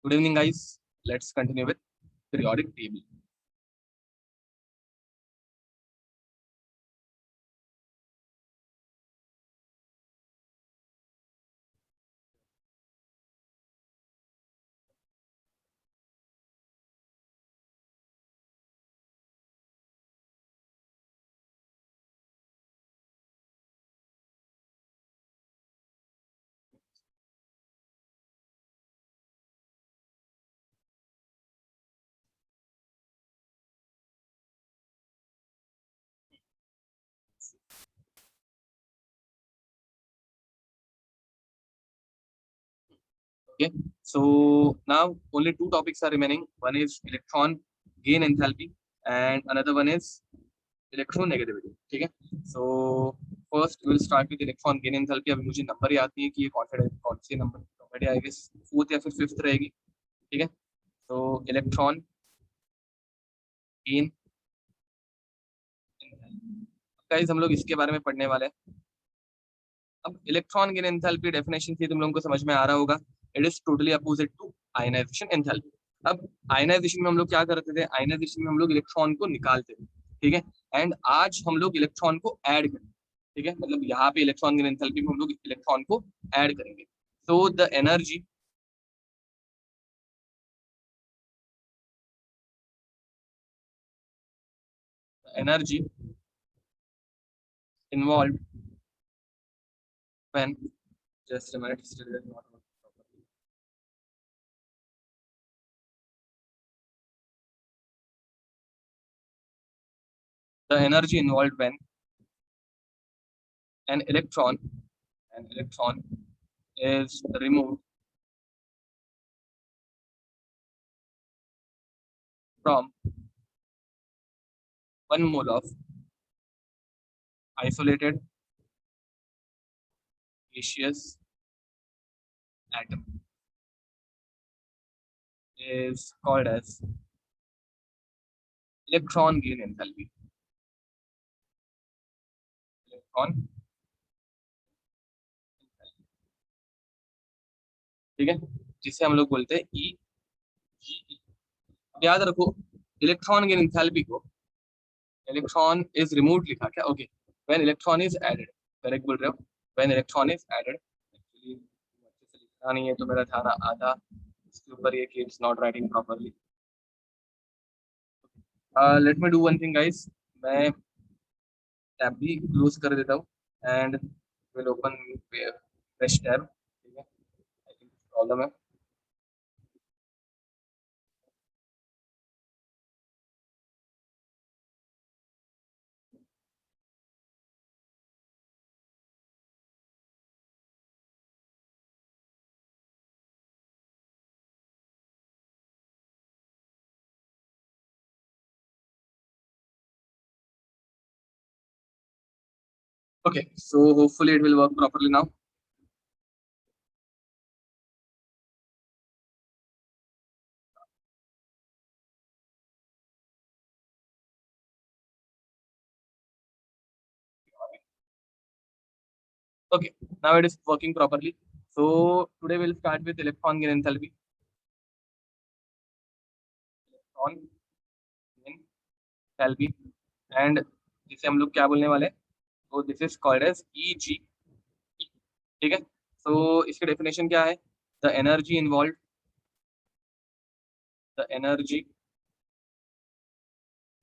Good evening, guys. Let's continue with periodic table. Okay. So now only two topics are remaining. One is electron gain enthalpy, and another one is electronegativity. ठीक है. So first we'll start with electron gain enthalpy. अभी मुझे number याद नहीं है कि ये कौन से number already I guess fourth या फिर फिफ्थ रहेगी. ठीक है. तो इलेक्ट्रॉन गेन गाइस हम लोग इसके बारे में पढ़ने वाले हैं. अब इलेक्ट्रॉन गेन एंथैल्पी डेफिनेशन थी, तुम लोगों को समझ में आ रहा होगा. It is totally opposite to ionization enthalpy. अब आयनाइजेशन में हम लोग क्या करते थे? आयनाइजेशन में हम लोग इलेक्ट्रॉन को निकालते थे. ठीक है. एंड आज हम लोग इलेक्ट्रॉन को ऐड करेंगे. ठीक है. मतलब यहाँ पे इलेक्ट्रॉन गेन एंथैल्पी में हम लोग इलेक्ट्रॉन को ऐड करेंगे. So the energy involved when just a minute, still is not working properly. The energy involved when an electron is removed from 1 mole of isolated gaseous atom is called as electron gain enthalpy. Electron, ठीक है, जिसे हम लोग बोलते हैं ई G. याद रखो electron gain enthalpy को इलेक्ट्रॉन इज रिमूव्ड लिखा क्या? Okay. When electron is added, correct बोल रहे हो. When electron is added, actually अच्छे से लिखना नहीं है तो मेरा ध्यान आधा इसके ऊपर ये कि it's not writing properly. Let me do one thing guys. मैं टैब भी क्लोज कर देता हूँ and will open fresh tab. ठीक है. आई थिंक प्रॉब्लम है. Okay, so hopefully it will work properly now. Okay, now it is working properly. So today we'll start with electron gain enthalpy. Electron gain enthalpy, and जिसे हम लोग क्या बोलने वाले हैं? तो this is called as EG. ठीक है. तो इसकी डेफिनेशन क्या है? The energy involve the energy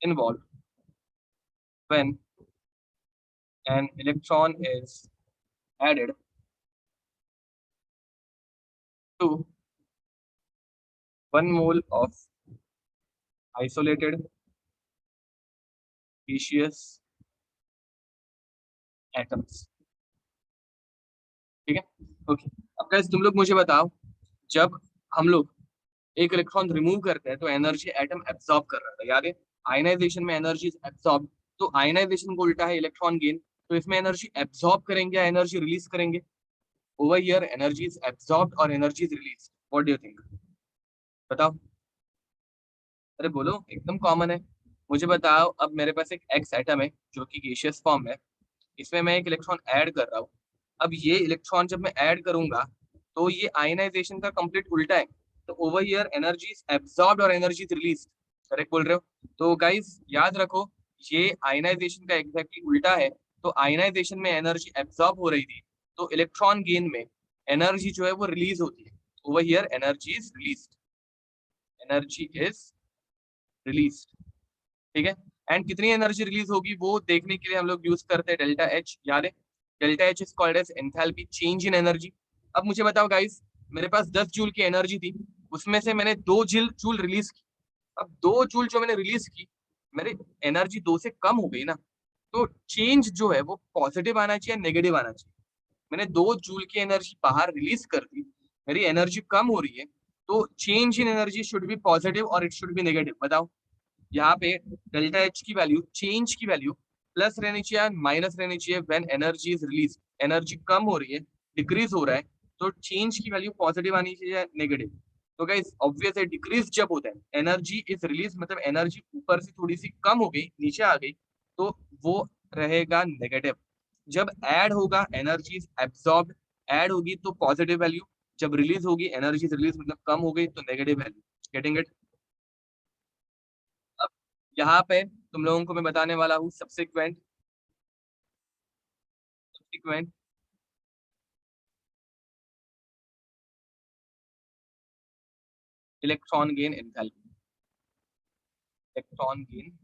involve when an electron is added to 1 mole of isolated gaseous atoms. ठीक है. ओके. अब गाइस तुम लोग मुझे बताओ, जब हम लोग एक इलेक्ट्रॉन रिमूव करते हैं तो एनर्जी एटम एब्सॉर्ब कर रहा था, याद है? आयनाइजेशन में एनर्जी एब्सॉर्ब, तो आयनाइजेशन को उल्टा है इलेक्ट्रॉन गेन. तो इसमें एनर्जी एब्सॉर्ब करेंगे या एनर्जी रिलीज करेंगे? Over here energy is absorbed और energy is release. What do you think? बताओ. अरे बोलो, एकदम कॉमन है. मुझे बताओ, अब मेरे पास एक एक्स एटम है जो कि गैसियस फॉर्म है. इसमें मैं एक इलेक्ट्रॉन ऐड कर रहा हूँ. अब ये इलेक्ट्रॉन जब मैं ऐड करूंगा तो ये आयनाइजेशन का कंप्लीट उल्टा है. तो over here energy is absorbed और एनर्जी इज रिलीज, करेक्ट बोल रहे हो। तो गाइस याद रखो ये आयनाइजेशन का एग्जैक्टली उल्टा है। तो आयनाइजेशन में एनर्जी एब्जॉर्ब हो रही थी, तो इलेक्ट्रॉन गेन में एनर्जी जो है वो रिलीज होती है। Over here energy is release, energy is release, ठीक है। एंड कितनी एनर्जी रिलीज होगी वो देखने के लिए हम लोग यूज करते हैं डेल्टा एच, याद है। Delta H is called as enthalpy change in energy. अब मुझे बताओ गाइस, मेरे पास 10 जूल की एनर्जी थी, उसमें से मैंने 2 जूल जूल रिलीज की। अब 2 जूल जो मैंने रिलीज की, मेरी एनर्जी 2 से कम हो गई ना, तो चेंज जो है वो पॉजिटिव आना चाहिए, नेगेटिव आना चाहिए। मैंने 2 जूल की एनर्जी बाहर रिलीज कर दी, मेरी एनर्जी कम हो रही है, तो change in energy should be positive और इट शुड बी नेगेटिव। बताओ यहाँ पे डेल्टा एच की वैल्यू, चेंज की वैल्यू प्लस रहनी चाहिए, माइनस रहनी चाहिए when energy is release. Energy कम हो रही है, डिक्रीज हो रहा है, तो चेंज की वैल्यू पॉजिटिव आनी चाहिए, नेगेटिव। तो गाइस ऑब्वियस है डिक्रीज जब होता है, एनर्जी इज रिलीज मतलब एनर्जी ऊपर से थोड़ी सी कम हो गई, नीचे आ गई, तो वो रहेगा नेगेटिव। जब ऐड होगा एनर्जी इज एब्सॉर्ब, ऐड होगी तो पॉजिटिव वैल्यू, जब रिलीज होगी एनर्जी रिलीज मतलब कम हो गई तो नेगेटिव वैल्यू। Getting it. अब यहाँ पे तुम लोगों को मैं बताने वाला हूँ subsequent, subsequent electron gain enthalpy, electron gain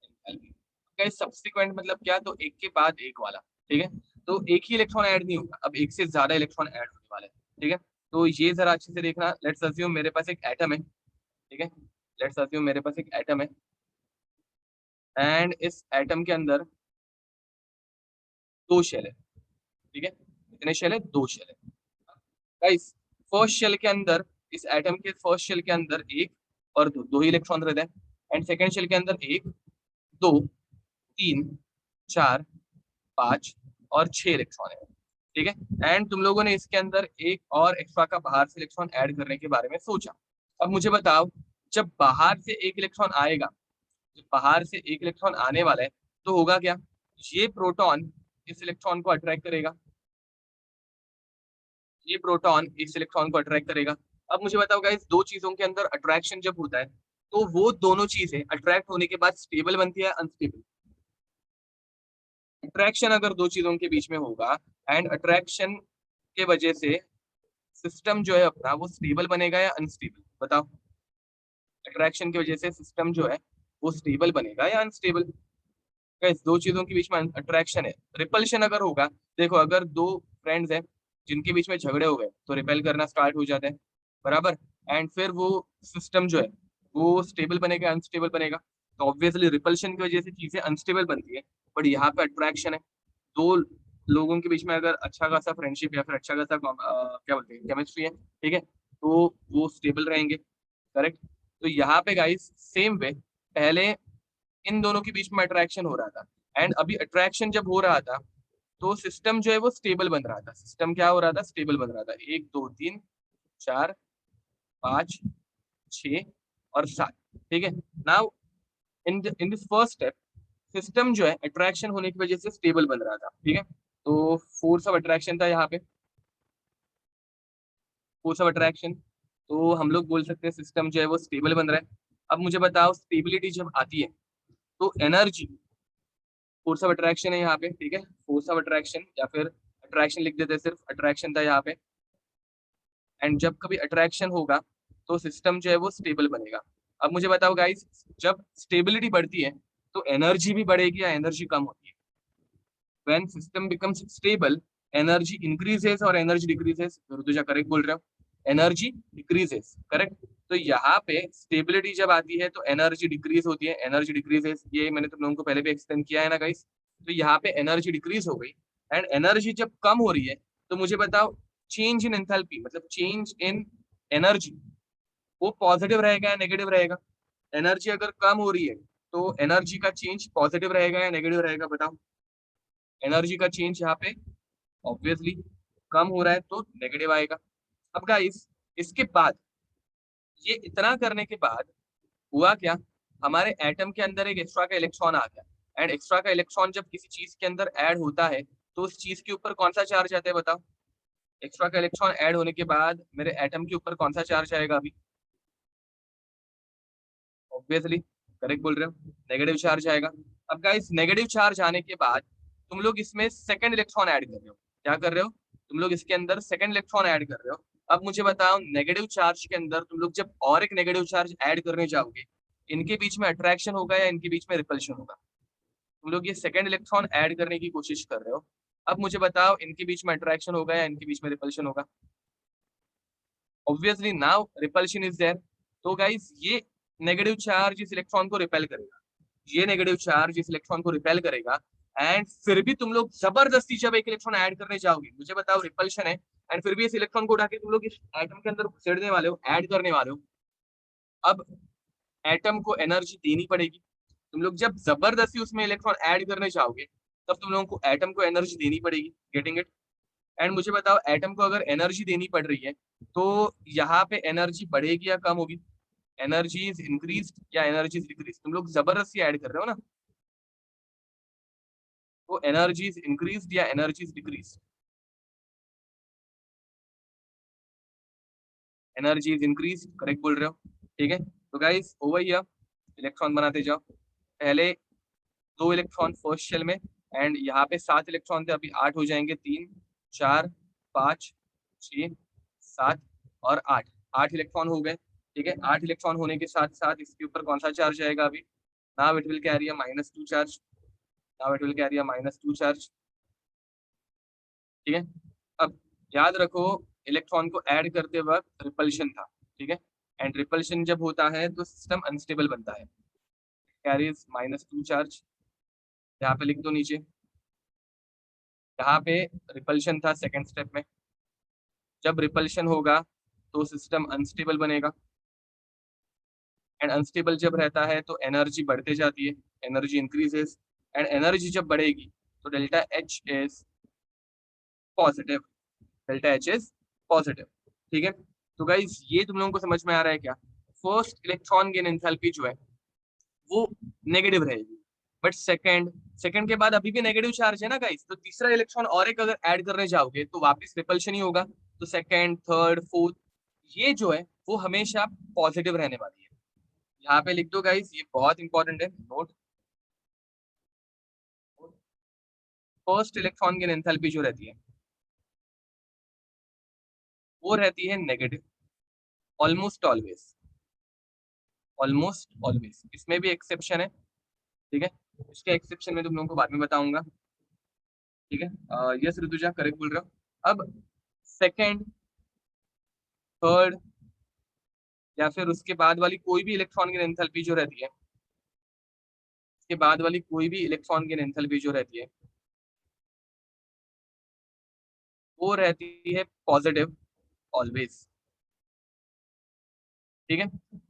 enthalpy. Guys subsequent मतलब क्या, तो एक के बाद एक वाला, ठीक है। तो एक ही इलेक्ट्रॉन ऐड नहीं होगा, अब एक से ज्यादा इलेक्ट्रॉन ऐड होने वाले हैं, ठीक है। तो ये जरा अच्छे से देखना। लेट्स अज्यूम मेरे पास एक एटम है, ठीक है। लेट्स अज्यूम मेरे पास एक एटम है, एंड इस एटम के अंदर 2 शेल है, ठीक है। कितने शेल है, 2 शेल है। गाइस फर्स्ट शेल के अंदर, इस एटम के फर्स्ट शेल के अंदर एक और दो ही इलेक्ट्रॉन रहते हैं, एंड सेकेंड शेल के अंदर एक, 2, 3, 4, 5 और 6 इलेक्ट्रॉन है, ठीक है। एंड तुम लोगों ने इसके अंदर एक और एक्स्ट्रा का बाहर से इलेक्ट्रॉन ऐड करने के बारे में सोचा। अब मुझे बताओ, जब बाहर से एक इलेक्ट्रॉन आएगा, जब बाहर से एक इलेक्ट्रॉन आने वाला है, तो होगा क्या, ये प्रोटॉन इस इलेक्ट्रॉन को अट्रैक्ट करेगा, ये प्रोटॉन इस इलेक्ट्रॉन को अट्रैक्ट करेगा। अब मुझे बताओ गाइस, दो चीजों के अंदर अट्रैक्शन जब होता है, तो वो दोनों चीजें अट्रैक्ट होने के बाद स्टेबल बनती है, अनस्टेबल। अट्रैक्शन अगर दो चीजों के बीच में होगा, एंड अट्रैक्शन के वजह से सिस्टम जो है अपना वो स्टेबल बनेगा या अनस्टेबल, बताओ। अट्रैक्शन की वजह से सिस्टम जो है वो स्टेबल बनेगा या अनस्टेबल। गाइस दो चीजों के बीच में अट्रैक्शन है, रिपल्शन अगर होगा, देखो अगर दो फ्रेंड्स हैं जिनके बीच में झगड़े हो गए, तो रिपेल करना स्टार्ट हो जाता है, बराबर। एंड फिर वो सिस्टम जो है वो स्टेबल बनेगा अनस्टेबल बनेगा। तो ऑब्वियसली रिपल्शन की वजह से चीजें अनस्टेबल बनती है, बट यहाँ पे अट्रैक्शन है। दो लोगों के बीच में अगर अच्छा खासा फ्रेंडशिप या फिर अच्छा खासा क्या बोलते हैं केमिस्ट्री है, ठीक है, तो वो स्टेबल रहेंगे, करेक्ट। तो यहाँ पे गाइस सेम वे, पहले इन दोनों के बीच में अट्रैक्शन हो रहा था, एंड अभी अट्रैक्शन जब हो रहा था, तो सिस्टम जो है वो स्टेबल बन रहा था। सिस्टम क्या हो रहा था, स्टेबल बन रहा था, 1 2 3 4 5 6 और 7, ठीक है। Now in this first step, system जो है अट्रैक्शन होने की वजह से स्टेबल बन रहा था, ठीक है। तो फोर्स ऑफ अट्रैक्शन था यहाँ पे, फोर्स ऑफ अट्रैक्शन, तो हम लोग बोल सकते हैं सिस्टम जो है वो स्टेबल बन रहा है। अब मुझे बताओ, स्टेबिलिटी जब आती है, तो एनर्जी, फोर्स ऑफ अट्रैक्शन है यहाँ पे, ठीक है, फोर्स ऑफ अट्रैक्शन या फिर अट्रैक्शन लिख देते हैं, सिर्फ अट्रैक्शन था यहाँ पे। एंड जब कभी अट्रैक्शन होगा, तो सिस्टम जो है वो स्टेबल बनेगा। अब मुझे बताओ गाइस, जब स्टेबिलिटी बढ़ती है, तो एनर्जी भी बढ़ेगी या एनर्जी कम होती है। When system becomes stable, energy increases और एनर्जी डिक्रीजेस, ऋतुजा करेक्ट बोल रहे हो, एनर्जी डिक्रीजेस, करेक्ट। तो यहाँ पे स्टेबिलिटी जब आती है तो एनर्जी डिक्रीज होती है, एनर्जी डिक्रीजेस, ये मैंने तुम लोगों को पहले भी एक्सप्लेन किया है ना गाइस। तो यहाँ पे एनर्जी डिक्रीज हो गई, एंड एनर्जी जब कम हो रही है, तो मुझे बताओ चेंज इन एंथैल्पी मतलब चेंज इन एनर्जी, वो पॉजिटिव रहेगा या नेगेटिव रहेगा। एनर्जी अगर कम हो रही है, तो एनर्जी का चेंज पॉजिटिव रहेगा या नेगेटिव रहेगा, बताओ। एनर्जी का चेंज यहाँ पे ऑब्वियसली कम हो रहा है तो नेगेटिव आएगा। अब गाइस इसके बाद, ये इतना करने के बाद हुआ क्या, हमारे एटम के अंदर एक एक्स्ट्रा का इलेक्ट्रॉन आ गया, एंड एक्स्ट्रा का इलेक्ट्रॉन जब किसी चीज के अंदर ऐड होता है, तो उस चीज के ऊपर कौन सा चार्ज आता है, बताओ। एक्स्ट्रा का इलेक्ट्रॉन ऐड होने के बाद मेरे एटम के ऊपर कौन सा चार्ज आएगा अभी? ऑब्वियसली करेक्ट बोल रहे हो, नेगेटिव चार्ज आएगा। अब गाइस नेगेटिव चार्ज आने के बाद तुम लोग इसमें सेकंड इलेक्ट्रॉन ऐड कर रहे हो। क्या कर रहे हो? तुम लोग इसके अंदर सेकंड इलेक्ट्रॉन ऐड कर रहे हो। अब मुझे बताओ, नेगेटिव चार्ज के अंदर तुम लोग जब और एक नेगेटिव चार्ज ऐड करने जाओगे, इनके बीच में अट्रैक्शन होगा या इनके बीच में रिपल्शन होगा? तुम लोग ये सेकंड इलेक्ट्रॉन ऐड करने की कोशिश कर रहे हो। अब मुझे बताओ, इनके बीच में अट्रैक्शन होगा या इनके बीच में रिपल्शन होगा? Obviously now repulsion is there. तो गाइस ये नेगेटिव चार्ज इस इलेक्ट्रॉन को रिपेल करेगा, ये नेगेटिव चार्ज इस इलेक्ट्रॉन को रिपेल करेगा। एंड फिर भी तुम लोग जबरदस्ती जब एक इलेक्ट्रॉन ऐड करने जाओगे, मुझे बताओ रिपल्शन है, एंड फिर भी इस इलेक्ट्रॉन को उठा के तुम लोग इस एटम के अंदर घुसेड़ने वाले हो, ऐड करने वाले हो। अब एटम को एनर्जी देनी पड़ेगी। तुम लोग जब जबरदस्ती उसमें इलेक्ट्रॉन ऐड करने जाओगे, तब तुम लोगों को एटम को एनर्जी देनी पड़ेगी। Getting it? एंड मुझे बताओ, एटम को अगर एनर्जी देनी पड़ रही है, तो यहाँ पे एनर्जी बढ़ेगी या कम होगी? एनर्जी इज इंक्रीज या एनर्जी इज डिक्रीज? तुम लोग जबरदस्ती ऐड कर रहे हो ना, तो एनर्जी इज इंक्रीज या energy is decrease? Energy is increase, correct बोल रहे हो। ठीक है, तो गाइस ओवर हियर इलेक्ट्रॉन बनाते जाओ। पहले 2 इलेक्ट्रॉन फर्स्ट शेल में, एंड यहाँ पे 7 इलेक्ट्रॉन थे, अभी 8 हो जाएंगे। 3, 4, 5, 6, 7 और 8। 8 इलेक्ट्रॉन हो गए। ठीक है, 8 इलेक्ट्रॉन होने के साथ साथ इसके ऊपर कौन सा चार्ज आएगा अभी? Now it will carry a -2 charge. Now it will carry a -2 charge. ठीक है, अब याद रखो, इलेक्ट्रॉन को ऐड करते वक्त रिपल्शन था। ठीक है, एंड रिपल्शन जब होता है तो सिस्टम अनस्टेबल बनता है। कैरीज -2 चार्ज, यहाँ पे लिख दो नीचे। यहाँ पे रिपल्शन था सेकेंड स्टेप में। जब रिपल्शन होगा तो सिस्टम अनस्टेबल बनेगा, एंड अनस्टेबल जब रहता है तो एनर्जी बढ़ते जाती है, एनर्जी इंक्रीजेस। एंड एनर्जी जब बढ़ेगी तो delta H is positive, delta H is positive. ठीक है, तो गाइस ये तुम लोगों को समझ में आ रहा है क्या? फर्स्ट इलेक्ट्रॉन गेन एंथैल्पी जो है वो नेगेटिव रहेगी, बट सेकंड सेकंड के बाद अभी भी नेगेटिव चार्ज है ना गाइस, तो तीसरा इलेक्ट्रॉन और एक अगर ऐड करने जाओगे तो वापस रिपल्शन ही होगा। तो सेकंड, थर्ड, फोर्थ, ये जो है वो हमेशा पॉजिटिव रहने वाली है। यहाँ पे लिख दो गाइस, ये बहुत इंपॉर्टेंट है, नोट। फर्स्ट इलेक्ट्रॉन की एंथैल्पी जो रहती है वो रहती है negative, almost always, almost always. इसमें भी एक्सेप्शन है। ठीक है, इसके एक्सेप्शन में तुम लोगों को बाद में बताऊंगा। ठीक है, यस ऋतुजा करेक्ट बोल रहे हो। अब सेकंड, थर्ड या फिर उसके बाद वाली कोई भी इलेक्ट्रॉन की एंथैल्पी जो रहती है, उसके बाद वाली कोई भी इलेक्ट्रॉन की एंथैल्पी जो रहती है वो रहती है पॉजिटिव ऑलवेज। ठीक है,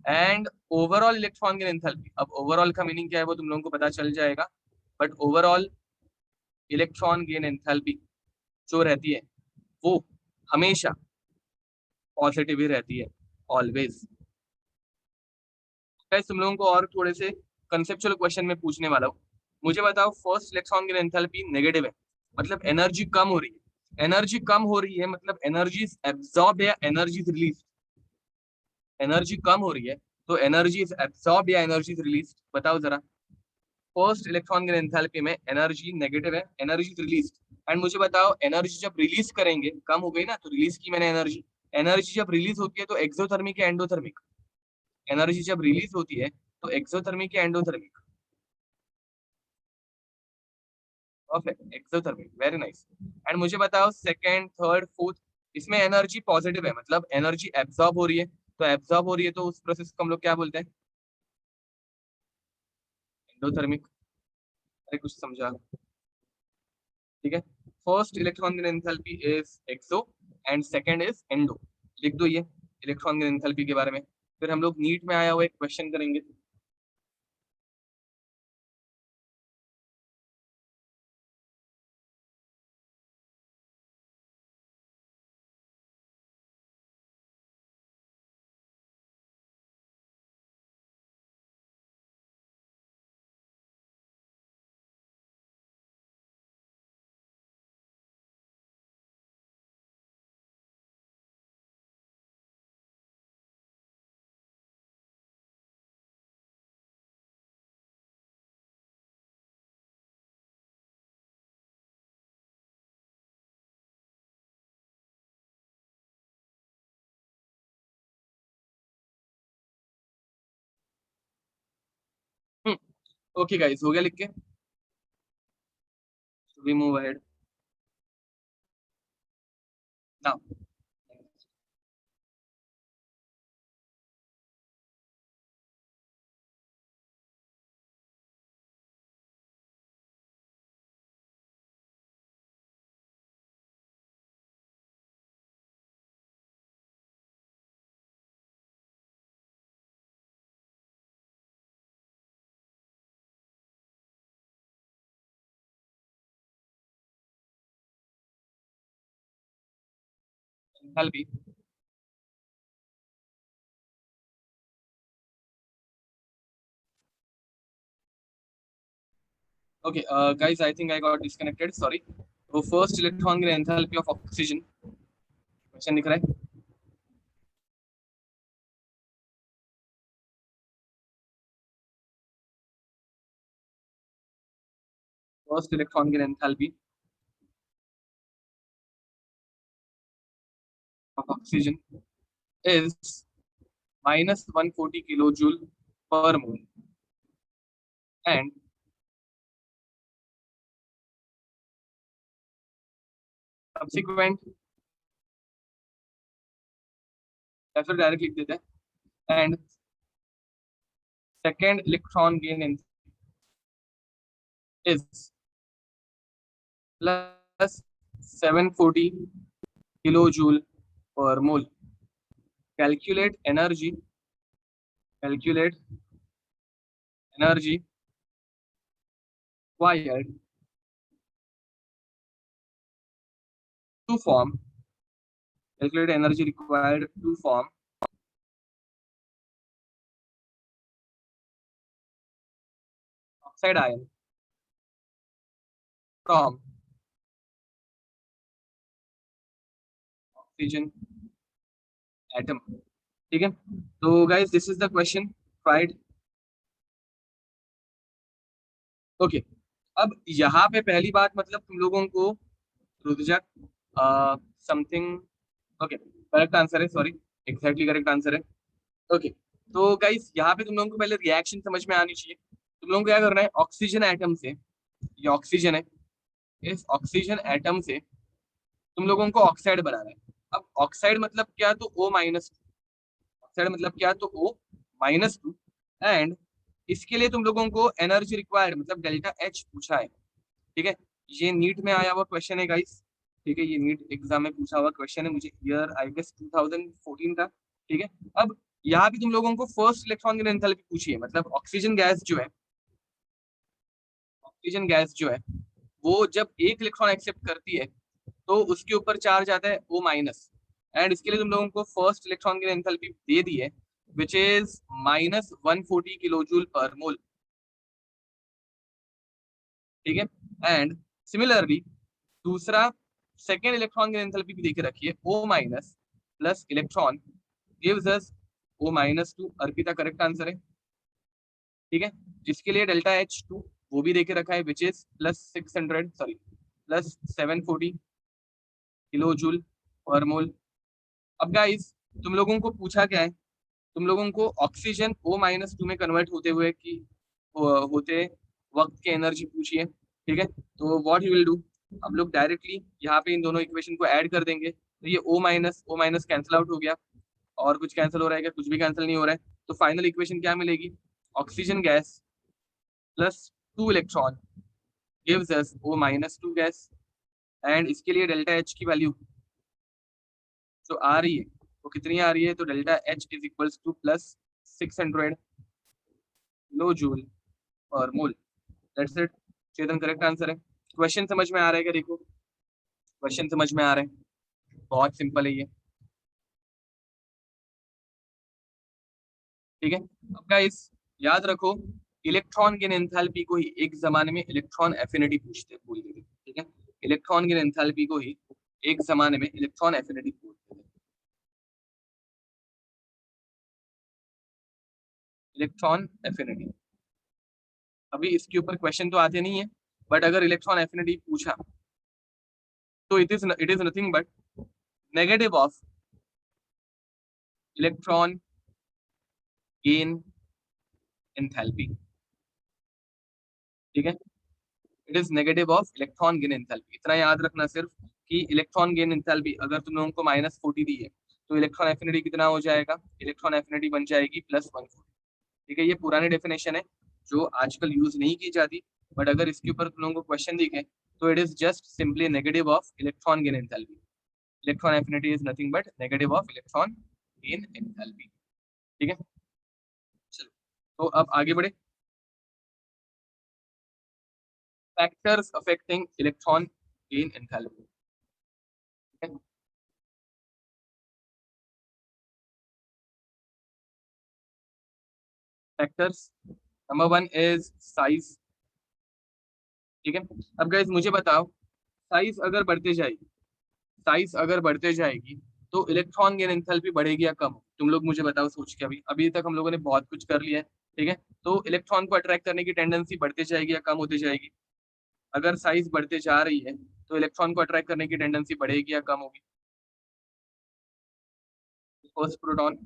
एंड ओवरऑल इलेक्ट्रॉन की एंथैल्पी, अब ओवरऑल का मीनिंग क्या है वो तुम लोगों को पता चल जाएगा, but overall electron gain enthalpy जो रहती है वो हमेशा पॉजिटिव ही रहती है, ऑलवेज। गाइस तुम लोगों को और थोड़े से कंसेप्चुअल क्वेश्चन में पूछने वाला हूँ। मुझे बताओ, फर्स्ट इलेक्ट्रॉन की एंथैल्पी नेगेटिव है, मतलब एनर्जी कम हो रही है। एनर्जी कम हो रही है मतलब एनर्जी एब्जॉर्ब या एनर्जी रिलीज? एनर्जी कम हो रही है तो एनर्जी इज एब्जॉर्ब या एनर्जी रिलीज? बताओ जरा। फर्स्ट इलेक्ट्रॉन की एंथैल्पी में एनर्जी नेगेटिव है, एनर्जी रिलीज। एंड मुझे बताओ, एनर्जी जब रिलीज करेंगे, कम हो गई ना, तो रिलीज की मैंने एनर्जी। एनर्जी जब रिलीज होती है तो एक्सोथर्मिक या एंडोथर्मिक? एनर्जी जब रिलीज होती है तो एक्सोथर्मिक या endothermic? Perfect, exothermic, very nice. And मुझे बताओ, सेकंड, थर्ड, फोर्थ, इसमें एनर्जी पॉजिटिव है, मतलब एनर्जी एब्जॉर्ब हो रही है। तो एब्जॉर्ब हो रही है तो उस प्रोसेस को हम लोग क्या बोलते हैं? एंडोथर्मिक। अरे कुछ समझा? ठीक है, first electron enthalpy is exo and second is endo. लिख दो ये इलेक्ट्रॉन एंथैल्पी के बारे में, फिर हम लोग नीट में आया हुआ एक क्वेश्चन करेंगे। ओके गाइस, हो गया लिख के? We move ahead now. Enthalpy. Okay guys, I think I got disconnected, sorry. तो फर्स्ट इलेक्ट्रॉन की एंथैल्पी ऑफ ऑक्सीजन, क्वेश्चन दिख रहा है? फर्स्ट इलेक्ट्रॉन की enthalpy of oxygen is minus 140 kilojoule per mole, and subsequent, या फिर direct लिख देते हैं, and second electron gain in is plus 740 kilojoule per mole. Calculate energy, calculate energy required to form, calculate energy required to form oxide ion from oxygen atom. ठीक है, तो guys this is the question, right? Okay, अब यहाँ पे पहली बात, मतलब तुम लोगों को रुद्रजक समथिंग, ओके करेक्ट आंसर है, सॉरी, एग्जैक्टली करेक्ट आंसर है। ओके, तो गाइस यहाँ पे तुम लोगों को पहले रिएक्शन समझ में आनी चाहिए। तुम लोगों को क्या करना है, ऑक्सीजन एटम से, ये ऑक्सीजन है, इस ऑक्सीजन एटम से तुम लोगों को ऑक्साइड बनाना है। अब ऑक्साइड मतलब क्या, तो O माइनस, ऑक्साइड मतलब क्या, तो O-2। एंड इसके लिए तुम लोगों को एनर्जी रिक्वायर्ड मतलब डेल्टा एच पूछा है, ठीक है? ये नीट में आया हुआ क्वेश्चन है गाइस, ठीक है? ये नीट एग्जाम में पूछा हुआ क्वेश्चन है, मुझे ईयर आई गेस 2014 का, ठीक है? अब यहाँ भी तुम लोगों को फर्स्ट इलेक्ट्रॉन की एंथैल्पी पूछी है, मतलब ऑक्सीजन गैस जो है, ऑक्सीजन गैस जो है, वो जब एक इलेक्ट्रॉन एक्सेप्ट करती है तो उसके ऊपर चार्ज आता है O माइनस, एंड इसके लिए तुम लोगों को फर्स्ट इलेक्ट्रॉन की एंथैल्पी दे दी है, विच इज माइनस 140 किलोजूल पर मोल, ठीक है? एंड सिमिलरली दूसरा, सेकेंड इलेक्ट्रॉन की एंथैल्पी भी देके रखिए, O minus plus electron gives us O-2। Arpita correct answer है, ठीक है? जिसके लिए डेल्टा H2 वो भी देके रखा है, which is plus 600, sorry plus 740 kilo joule per mole. अब गाइस तुम लोगों को पूछा क्या है, तुम लोगों को ऑक्सीजन O-2 में कन्वर्ट होते हुए की होते वक्त की एनर्जी पूछी है, ठीक है? तो व्हाट यू विल डू, हम लोग डायरेक्टली यहाँ पे इन दोनों इक्वेशन को ऐड कर देंगे, तो ये O माइनस कैंसिल आउट हो गया, और कुछ कैंसिल हो रहा है क्या? कुछ भी कैंसिल नहीं हो रहा है, तो फाइनल इक्वेशन क्या मिलेगी, oxygen gas plus 2 electron gives us O-2 gas, and इसके लिए डेल्टा एच की वैल्यू जो आ रही है वो कितनी आ रही है, तो delta H is equals two plus 600 kilo joule per mole. That's it, Chetan correct answer है। क्वेश्चन समझ में आ रहा है क्या? देखो क्वेश्चन समझ में आ रहा है, बहुत सिंपल है ये, ठीक है? अब गाइस याद रखो, इलेक्ट्रॉन की एंथैल्पी को ही एक जमाने में इलेक्ट्रॉन एफिनिटी पूछते बोलते थे, ठीक है? इलेक्ट्रॉन की एंथैल्पी को ही एक जमाने में इलेक्ट्रॉन एफिनिटी बोलते थे, इलेक्ट्रॉन एफिनिटी। अभी इसके ऊपर क्वेश्चन तो आते नहीं है, बट अगर इलेक्ट्रॉन एफिनिटी पूछा तो it is nothing but negative of electron gain enthalpy, ठीक है, it is negative of electron gain enthalpy. इतना याद रखना सिर्फ कि इलेक्ट्रॉन गेन एंथैल्पी अगर तुम लोगों को -40 दी है तो इलेक्ट्रॉन एफिनिटी कितना हो जाएगा, इलेक्ट्रॉन एफिनिटी बन जाएगी +140। ठीक है, ये पुरानी डेफिनेशन है जो आजकल यूज नहीं की जाती, बट अगर इसके ऊपर तुम लोगों को क्वेश्चन दिखे तो it is just simply negative of electron gain enthalpy. Electron affinity is nothing but negative of electron gain enthalpy. ठीक है, चलो तो अब आगे बढ़े। Factors affecting electron gain enthalpy. Factors number 1 is size. ठीक है, अब गाइस मुझे बताओ, साइज अगर बढ़ते जाएगी, साइज अगर बढ़ते जाएगी तो इलेक्ट्रॉन गेन एंथैल्पी बढ़ेगी या कम? तुम लोग मुझे बताओ सोच के। अभी अभी तक हम लोगों ने बहुत कुछ कर लिया है। ठीक है, तो इलेक्ट्रॉन को अट्रैक्ट करने की टेंडेंसी बढ़ती जाएगी या कम होती जाएगी? अगर साइज बढ़ते जा रही है तो इलेक्ट्रॉन को अट्रैक्ट करने की टेंडेंसी बढ़ेगी या कम होगी? First proton,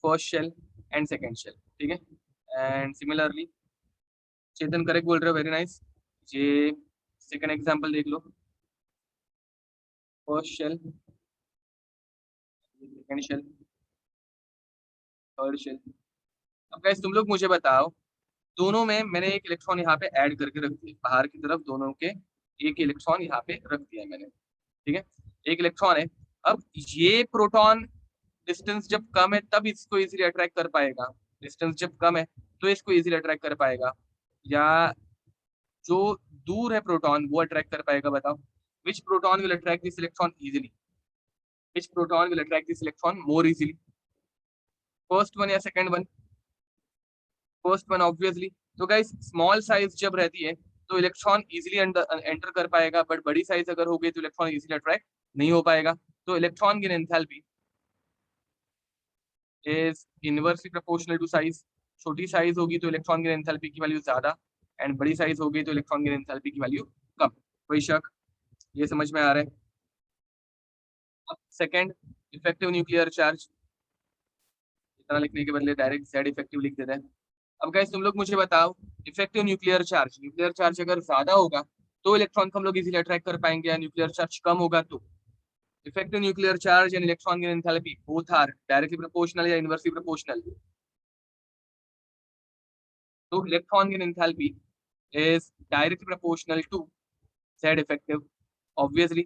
first shell and second shell. ठीक है, एंड सिमिलरली चेतन करेक्ट बोल रहे हो, वेरी नाइस। ये सेकंड एग्जांपल देख लो, first shell, second shell, third shell. अब गाइस तुम लोग मुझे बताओ, दोनों में मैंने एक इलेक्ट्रॉन यहाँ पे ऐड करके रख दिया, बाहर की तरफ दोनों के एक इलेक्ट्रॉन यहाँ पे रख दिया मैंने। ठीक है, एक इलेक्ट्रॉन है। अब ये प्रोटॉन डिस्टेंस जब कम है तब इसको इजीली अट्रैक्ट कर पाएगा, डिस्टेंस जब कम है तो इसको इजीली अट्रैक्ट कर पाएगा, या जो दूर है प्रोटॉन वो अट्रैक्ट कर पाएगा? बताओ, which proton will attract this electron easily, which proton will attract this electron more easily? First one या second one? First one obviously. तो गाइस स्मॉल साइज जब रहती है तो इलेक्ट्रॉन इजीली एंटर कर पाएगा, बट बड़ी साइज अगर हो गई तो इलेक्ट्रॉन इजीली अट्रैक्ट नहीं हो पाएगा। तो electron gain enthalpy is inversely proportional to size. छोटी साइज होगी तो इलेक्ट्रॉन गेन एंथैल्पी की वैल्यू ज्यादा, एंड बड़ी साइज होगी तो इलेक्ट्रॉन गेन एंथैल्पी की वैल्यू कम। कोई शक? ये समझ में आ रहा है? अब सेकंड, इफेक्टिव न्यूक्लियर चार्ज। इतना लिखने के बदले डायरेक्ट जेड इफेक्टिव लिख देते हैं। अब गाइस तुम लोग मुझे बताओ, इफेक्टिव न्यूक्लियर चार्ज अगर ज्यादा होगा तो इलेक्ट्रॉन को हम लोग इजीली अट्रैक्ट कर पाएंगे, या न्यूक्लियर चार्ज कम होगा तो? Effective nuclear charge and electron gain enthalpy both are directly proportional या इनवर्सली प्रोपोर्शनल? तो electron gain enthalpy is directly proportional to Z effective, obviously.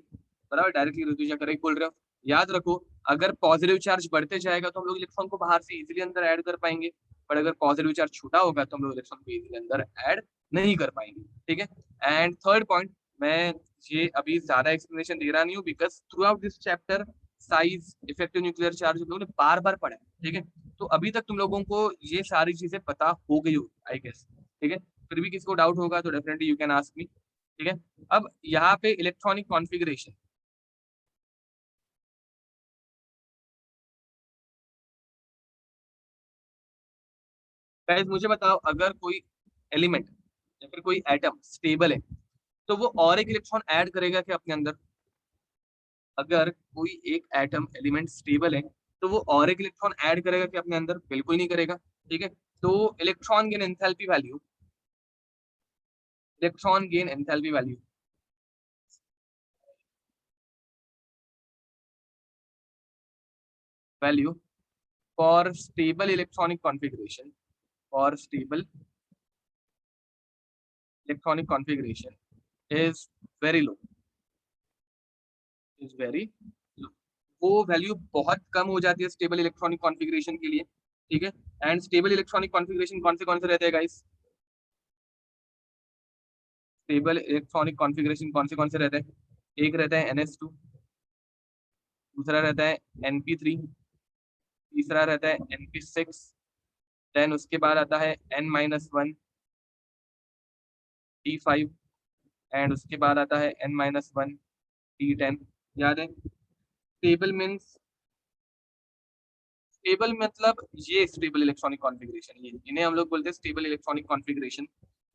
बराबर, डायरेक्टली ऋतुजा करेक्ट बोल रहे हो। याद रखो, अगर पॉजिटिव चार्ज बढ़ते जाएगा तो हम लोग इलेक्ट्रॉन को बाहर से इजीली अंदर ऐड कर पाएंगे, पर अगर पॉजिटिव चार्ज छोटा होगा तो हम लोग इलेक्ट्रॉन को इजीली अंदर ऐड नहीं कर पाएंगे। ठीक है, एंड थर्ड पॉइंट, मैं ये अभी ज्यादा एक्सप्लेनेशन दे रहा नहीं हूँ because through out this chapter size, effective nuclear charge हम लोगों ने बार बार पढ़ा है। ठीक है, तो अभी तक तुम लोगों को ये सारी चीजें पता हो गई होगी आई गेस। ठीक है, फिर भी किसी को डाउट होगा तो definitely you can ask me. ठीक है, अब यहाँ पे इलेक्ट्रॉनिक कॉन्फ़िगरेशन, गाइस मुझे बताओ, अगर कोई एलिमेंट या फिर कोई एटम स्टेबल है तो वो और एक इलेक्ट्रॉन ऐड करेगा क्या अपने अंदर? अगर कोई एक एटम एलिमेंट स्टेबल है तो वो और एक इलेक्ट्रॉन ऐड करेगा क्या अपने अंदर? बिल्कुल नहीं करेगा। ठीक है, तो electron gain enthalpy value, electron gain enthalpy value value for stable electronic configuration, for stable electronic configuration is very low, is very low. वो वैल्यू बहुत कम हो जाती है स्टेबल इलेक्ट्रॉनिक कॉन्फ़िगरेशन के लिए। ठीक है, एंड स्टेबल इलेक्ट्रॉनिक कॉन्फ़िगरेशन कौन से रहते हैं गाइस? स्टेबल इलेक्ट्रॉनिक कॉन्फ़िगरेशन कौन से रहते हैं? एक रहता है NS2, दूसरा रहता है NP3, तीसरा रहता है NP6, देन उसके बाद आता है N-1 T5, एंड उसके बाद आता है N-1 T10। याद है? स्टेबल मीन्स, स्टेबल मतलब ये स्टेबल इलेक्ट्रॉनिक कॉन्फ़िगरेशन, ये इन्हें हम लोग बोलते हैं stable electronic configuration.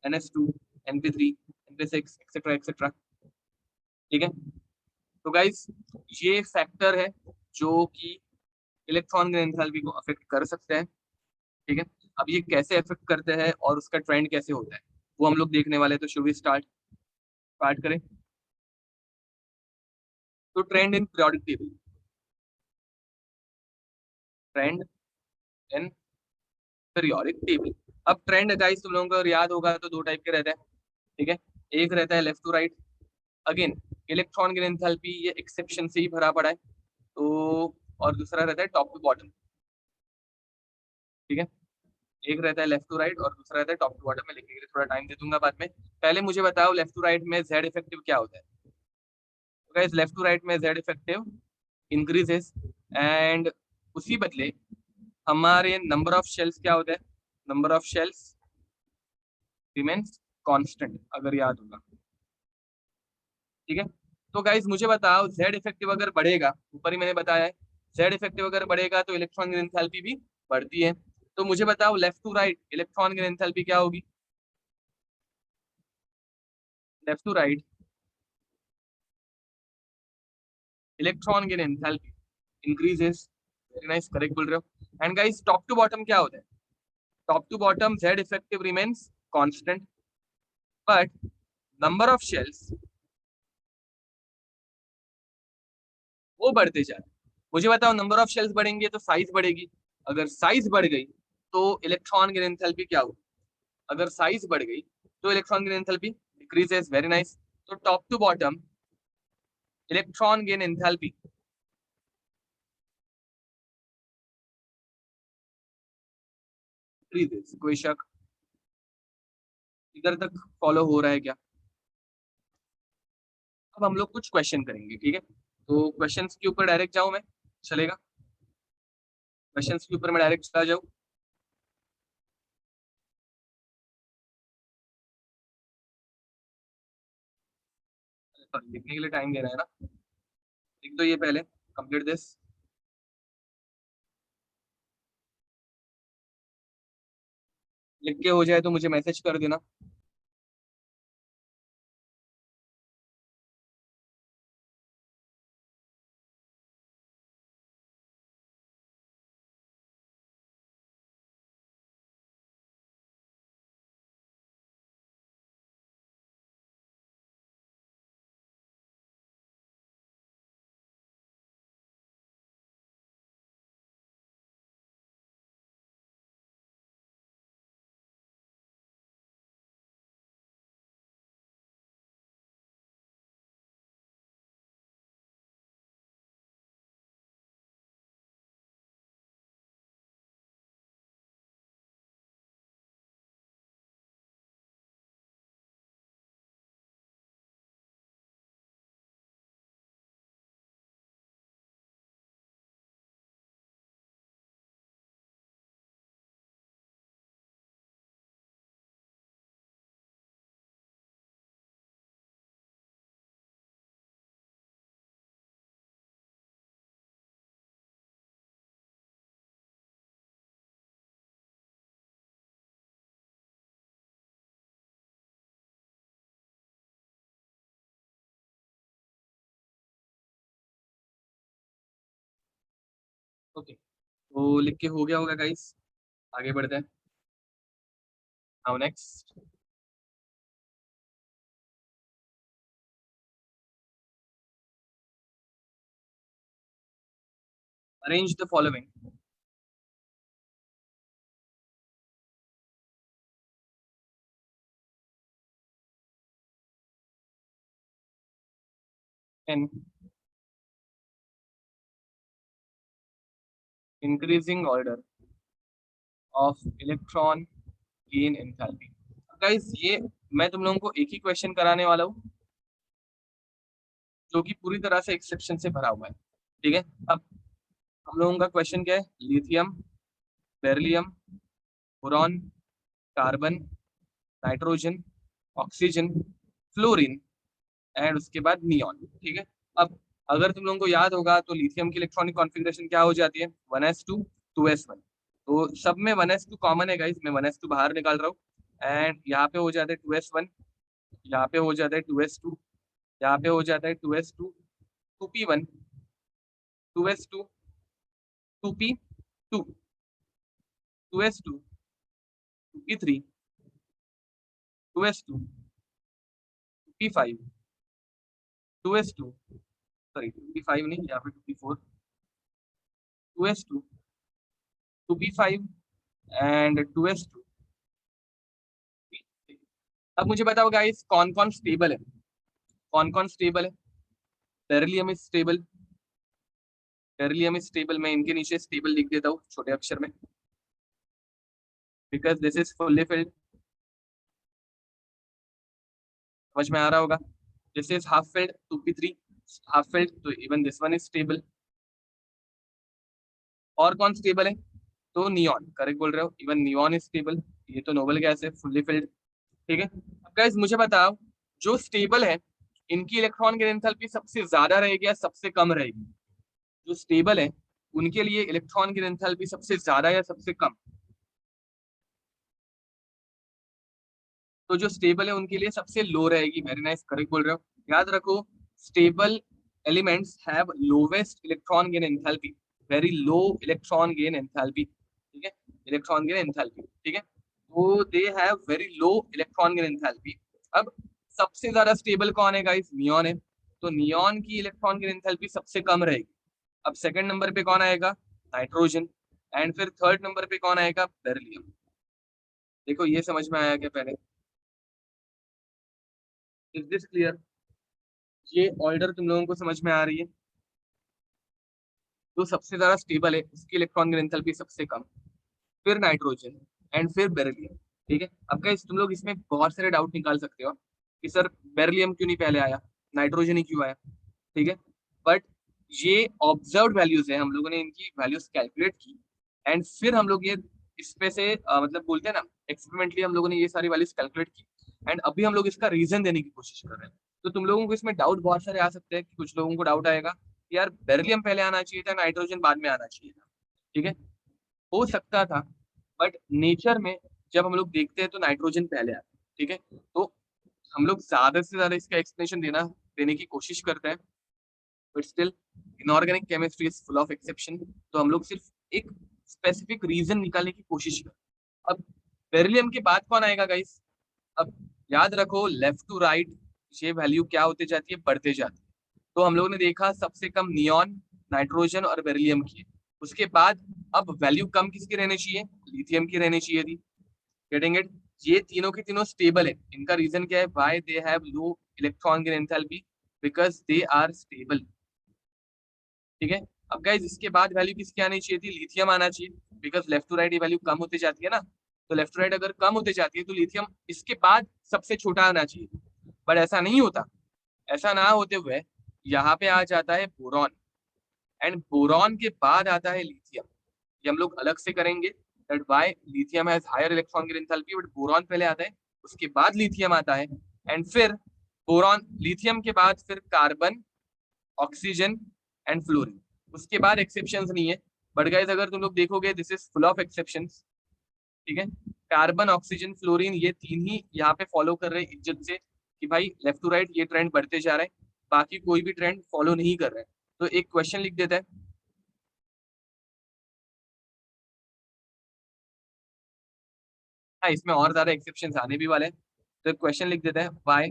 NS2, NP3, NP6 etcetera etcetera. ठीक है, तो गाइस ये फैक्टर है जो कि इलेक्ट्रॉन एंथैल्पी को अफेक्ट कर सकते हैं। ठीक है, अब ये कैसे अफेक्ट करते हैं और उसका ट्रेंड कैसे होता है वो हम लोग देखने वाले हैं। तो शुड वी स्टार्ट करें? तो trend in periodic table, trend in periodic table. अब ट्रेंड गाइस तुम लोगों को याद होगा तो दो टाइप के रहते हैं, ठीक है। एक रहता है left to right, again electron की एंथैल्पी ये एक्सेप्शन से ही भरा पड़ा है। तो और दूसरा रहता है टॉप टू बॉटम, ठीक है। एक रहता है लेफ्ट टू राइट और दूसरा रहता है टॉप टू बॉटम। में लिखने के लिए थोड़ा टाइम दे दूंगा बाद में। पहले मुझे बताओ लेफ्ट टू राइट में जेड इफेक्टिव क्या होता है? तो गाइस लेफ्ट टू राइट में जेड इफेक्टिव इंक्रीजेस, एंड उसी बदले हमारे नंबर ऑफ शेल्स क्या होता है? Number of shells remains constant, अगर याद होगा, ठीक है। तो गाइस मुझे बताओ जेड इफेक्टिव अगर बढ़ेगा, ऊपर ही मैंने बताया है, जेड इफेक्टिव अगर बढ़ेगा तो इलेक्ट्रॉन की एंथैल्पी भी बढ़ती है। तो मुझे बताओ लेफ्ट टू राइट इलेक्ट्रॉन की एंथैल्पी क्या होगी? Left to right electron gain enthalpy increases, very nice, correct बोल रहे हो। And guys top to bottom क्या होता है? Top to bottom Z effective remains constant, but number of shells वो बढ़ते जा रहे हैं। मुझे बताओ नंबर ऑफ शेल्स बढ़ेंगे तो साइज बढ़ेगी, अगर साइज बढ़ गई तो इलेक्ट्रॉन गेन एंथैल्पी क्या होगी? अगर साइज बढ़ गई तो electron gain enthalpy decreases, very nice. तो top to bottom electron gain enthalpy decreases, कोई शक? इधर तक फॉलो हो रहा है क्या? अब हम लोग कुछ क्वेश्चन करेंगे, ठीक है। तो क्वेश्चंस के ऊपर डायरेक्ट जाऊं मैं, चलेगा? क्वेश्चंस के ऊपर मैं डायरेक्ट चला जाऊं? सॉरी, लिखने के लिए टाइम दे रहा है ना, लिख दो ये पहले, कंप्लीट दिस। लिख के हो जाए तो मुझे मैसेज कर देना। ओके, तो लिख के हो गया होगा गाइस, आगे बढ़ते हैं। Now next, arrange the following in increasing order of electron gain enthalpy. Guys ये मैं तुम लोगों को एक ही क्वेश्चन कराने वाला हूँ जो कि पूरी तरह से एक्सेप्शन से भरा हुआ है, ठीक है। अब हम लोगों का क्वेश्चन क्या है? Lithium, beryllium, boron, carbon, nitrogen, oxygen, fluorine, and उसके बाद नियॉन, ठीक है। अब अगर तुम लोगों को याद होगा तो लिथियम की इलेक्ट्रॉनिक कॉन्फ़िगरेशन क्या हो जाती है? 1s2 2s1। तो सब में 1s2 कॉमन है गाइस, मैं 1s2 बाहर निकाल रहा हूँ, एंड यहाँ पे हो जाता है 2s1, यहाँ पे हो जाता है 2s2, यहाँ पे हो जाता है 2s2 2p1, 2s2 2p2, 2s2 2p3, 2s2 2p5 2s2 sorry 2p5 नहीं, यहाँ पे 2p4 2s2 2p5 and 2s2। अब मुझे बताओ गाइस कौन कौन स्टेबल है, कौन कौन स्टेबल है। Beryllium is stable, beryllium is stable. मैं इनके नीचे स्टेबल लिख देता हूँ छोटे अक्षर में, because this is fully filled. समझ में आ रहा होगा। This is half filled 2p3 half filled, तो even this one is stable. और कौन स्टेबल है, तो नियॉन, करेक्ट बोल रहे हो, इवन नियॉन इज स्टेबल। ये तो नोबल गैस है, फुल्ली फिल्ड। ठीक है। अब गाइस मुझे बताओ जो स्टेबल है इनकी इलेक्ट्रॉन की एंथैल्पी सबसे ज्यादा रहेगी या सबसे कम रहेगी। जो स्टेबल है उनके लिए इलेक्ट्रॉन की एंथैल्पी सबसे ज्यादा या सबसे कम। तो जो स्टेबल है उनके लिए सबसे लो रहेगी। वेरी नाइस, करेक्ट बोल रहे हो। याद रखो stable elements have lowest electron gain enthalpy, very low electron gain enthalpy. ठीक है, इलेक्ट्रॉन गेन एंथैल्पी। ठीक है, तो they have very low electron gain enthalpy. अब सबसे ज्यादा स्टेबल कौन है गाइस, नियॉन है। तो नियॉन की इलेक्ट्रॉन गेन एंथैल्पी सबसे कम रहेगी। अब सेकंड नंबर पे कौन आएगा, नाइट्रोजन। एंड फिर थर्ड नंबर पे कौन आएगा, बेरिलियम। देखो ये समझ में आया क्या पहले, इज दिस क्लियर। ये ऑर्डर तुम लोगों को समझ में आ रही है। जो सबसे ज्यादा स्टेबल है उसकी इलेक्ट्रॉन की एंथैल्पी सबसे कम, फिर नाइट्रोजन एंड फिर बेरिलियम। ठीक है। अब गाइस तुम लोग इसमें बहुत सारे डाउट निकाल सकते हो कि सर बेरिलियम क्यों नहीं पहले आया, नाइट्रोजन ही क्यों आया। ठीक है, बट ये ऑब्जर्व्ड वैल्यूज है, हम लोगों ने इनकी वैल्यूज कैलकुलेट की एंड फिर हम लोग ये इस पे से मतलब बोलते हैं ना एक्सपेरिमेंटली हम लोगों ने ये सारी वैल्यूज कैलकुलेट की एंड अभी हम लोग इसका रीजन देने की कोशिश कर रहे हैं। तो तुम लोगों को इसमें डाउट बहुत सारे आ सकते हैं कि कुछ लोगों को डाउट आएगा कि यार बेरिलियम पहले आना चाहिए था, नाइट्रोजन बाद में आना चाहिए था। ठीक है, हो सकता था, बट नेचर में जब हम लोग देखते हैं तो नाइट्रोजन पहले आता है। ठीक है, तो हम लोग ज्यादा से ज्यादा इसका एक्सप्लेनेशन देने की कोशिश करते हैं, but still inorganic chemistry is full of exception. तो हम लोग सिर्फ एक स्पेसिफिक रीजन निकालने की कोशिश करें। अब बेरिलियम के बाद कौन आएगा गाइस। अब याद रखो लेफ्ट टू राइट ये वैल्यू क्या होते जाती है, बढ़ते जाती है। तो हम लोगों ने देखा सबसे कम नियॉन, नाइट्रोजन और बेरिलियम की है। उसके बाद अब वैल्यू कम किसकी रहनी चाहिए, लिथियम की रहनी चाहिए थी। Getting it. ये तीनों के तीनों स्टेबल है। इनका रीजन क्या है, why they have low electron gain enthalpy, because they are stable. ठीक है। अब गाइस इसके बाद वैल्यू किसकी आनी चाहिए थी, लिथियम आना चाहिए, बिकॉज लेफ्ट टू राइट ये वैल्यू कम होती जाती है ना। तो लेफ्ट टू राइट अगर कम होती जाती है तो लिथियम इसके बाद सबसे छोटा आना चाहिए, बट ऐसा नहीं होता। ऐसा ना होते हुए यहाँ पे आ जाता है बोरॉन एंड बोरॉन के बाद आता है लिथियम। ये हम लोग अलग से करेंगे that why lithium has higher electron gain enthalpy, but boron पहले आता है, उसके बाद लिथियम आता है एंड फिर बोरॉन, लिथियम के बाद फिर कार्बन, ऑक्सीजन एंड फ्लोरीन। उसके बाद एक्सेप्शंस नहीं है, बट गाइस अगर तुम लोग देखोगे this is full of exceptions. ठीक है, कार्बन, ऑक्सीजन, फ्लोरीन ये तीन ही यहाँ पे फॉलो कर रहे हैं इज्जत से कि भाई लेफ्ट टू राइट ये ट्रेंड बढ़ते जा रहे हैं, बाकी कोई भी ट्रेंड फॉलो नहीं कर रहे हैं। तो एक क्वेश्चन लिख देता है। हाँ इसमें और ज्यादा एक्सेप्शंस आने भी वाले हैं, तो क्वेश्चन लिख देता है why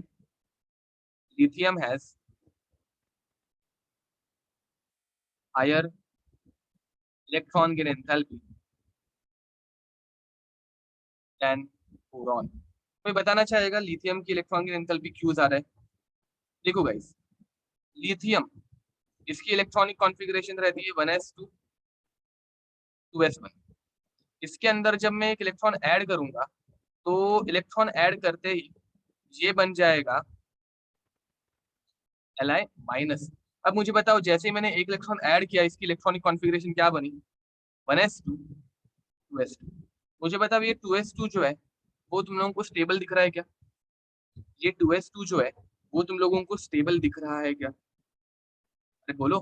lithium has higher electron gain enthalpy than boron. कोई बताना चाहेगा लिथियम की इलेक्ट्रॉन गेन एंथैल्पी क्यों ज्यादा है। देखो गाइस लिथियम इसकी इलेक्ट्रॉनिक कॉन्फ़िगरेशन रहती है 1s2 2s1। इसके अंदर जब मैं एक इलेक्ट्रॉन ऐड करूंगा तो इलेक्ट्रॉन ऐड करते ही ये बन जाएगा Li-। अब मुझे बताओ जैसे ही मैंने एक इलेक्ट्रॉन ऐड किया इसकी इलेक्ट्रॉनिक कॉन्फ़िगरेशन क्या बनी, 1s2 2s2। मुझे बताओ ये 2s2 जो है वो तुम लोगों को स्टेबल दिख रहा है क्या, ये 2s2 जो है वो तुम लोगों को स्टेबल दिख रहा है क्या, अरे बोलो।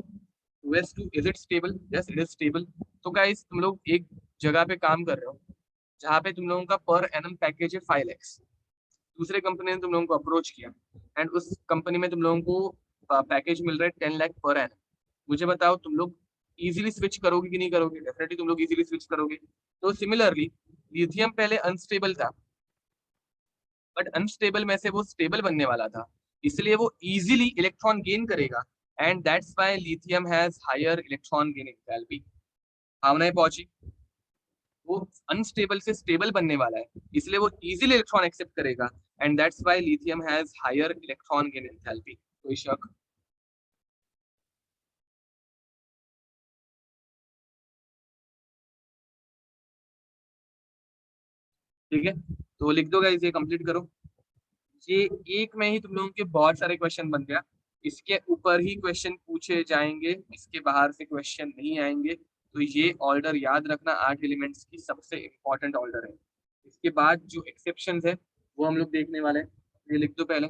2s2 is it stable, yes it is stable. तो गाइस तुम लोग एक जगह पे काम कर रहे हो जहाँ पे तुम लोगों का पर एनम पैकेज है 5 lakhs। दूसरे कंपनी ने तुम लोगों को अप्रोच किया एंड उस कंपनी में तुम लोगों को पैकेज मिल रहा है 10 लाख पर एनम। मुझे बताओ तुम लोग इजीली स्विच करोगे कि नहीं करोगे, डेफिनेटली तुम लोग इजीली स्विच करोगे। तो सिमिलरली लिथियम पहले अनस्टेबल था, बट अनस्टेबल में से वो स्टेबल बनने वाला था, इसलिए वो इजीली इलेक्ट्रॉन गेन करेगा, and that's why lithium has higher electron gain enthalpy. Bhavna है पहुंची? वो अनस्टेबल से स्टेबल बनने वाला है, इसलिए वो इजीली इलेक्ट्रॉन एक्सेप्ट करेगा, and that's why lithium has higher electron gain enthalpy. कोई शक? ठीक है, तो लिख दो गाइस, ये कंप्लीट करो। ये एक में ही तुम लोगों के बहुत सारे क्वेश्चन बन गया, इसके ऊपर ही क्वेश्चन पूछे जाएंगे, इसके बाहर से क्वेश्चन नहीं आएंगे। तो ये ऑर्डर याद रखना, 8 एलिमेंट्स की सबसे इंपॉर्टेंट ऑर्डर है। इसके बाद जो एक्सेप्शंस है वो हम लोग देखने वाले हैं। ये लिख दो पहले।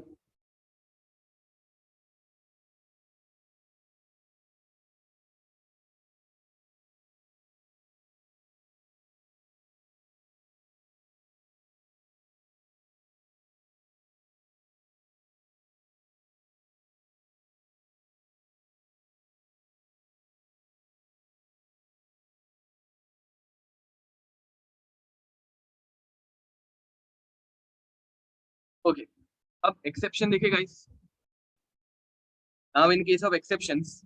ओके, अब एक्सेप्शन देखे guys. Now in case of exceptions,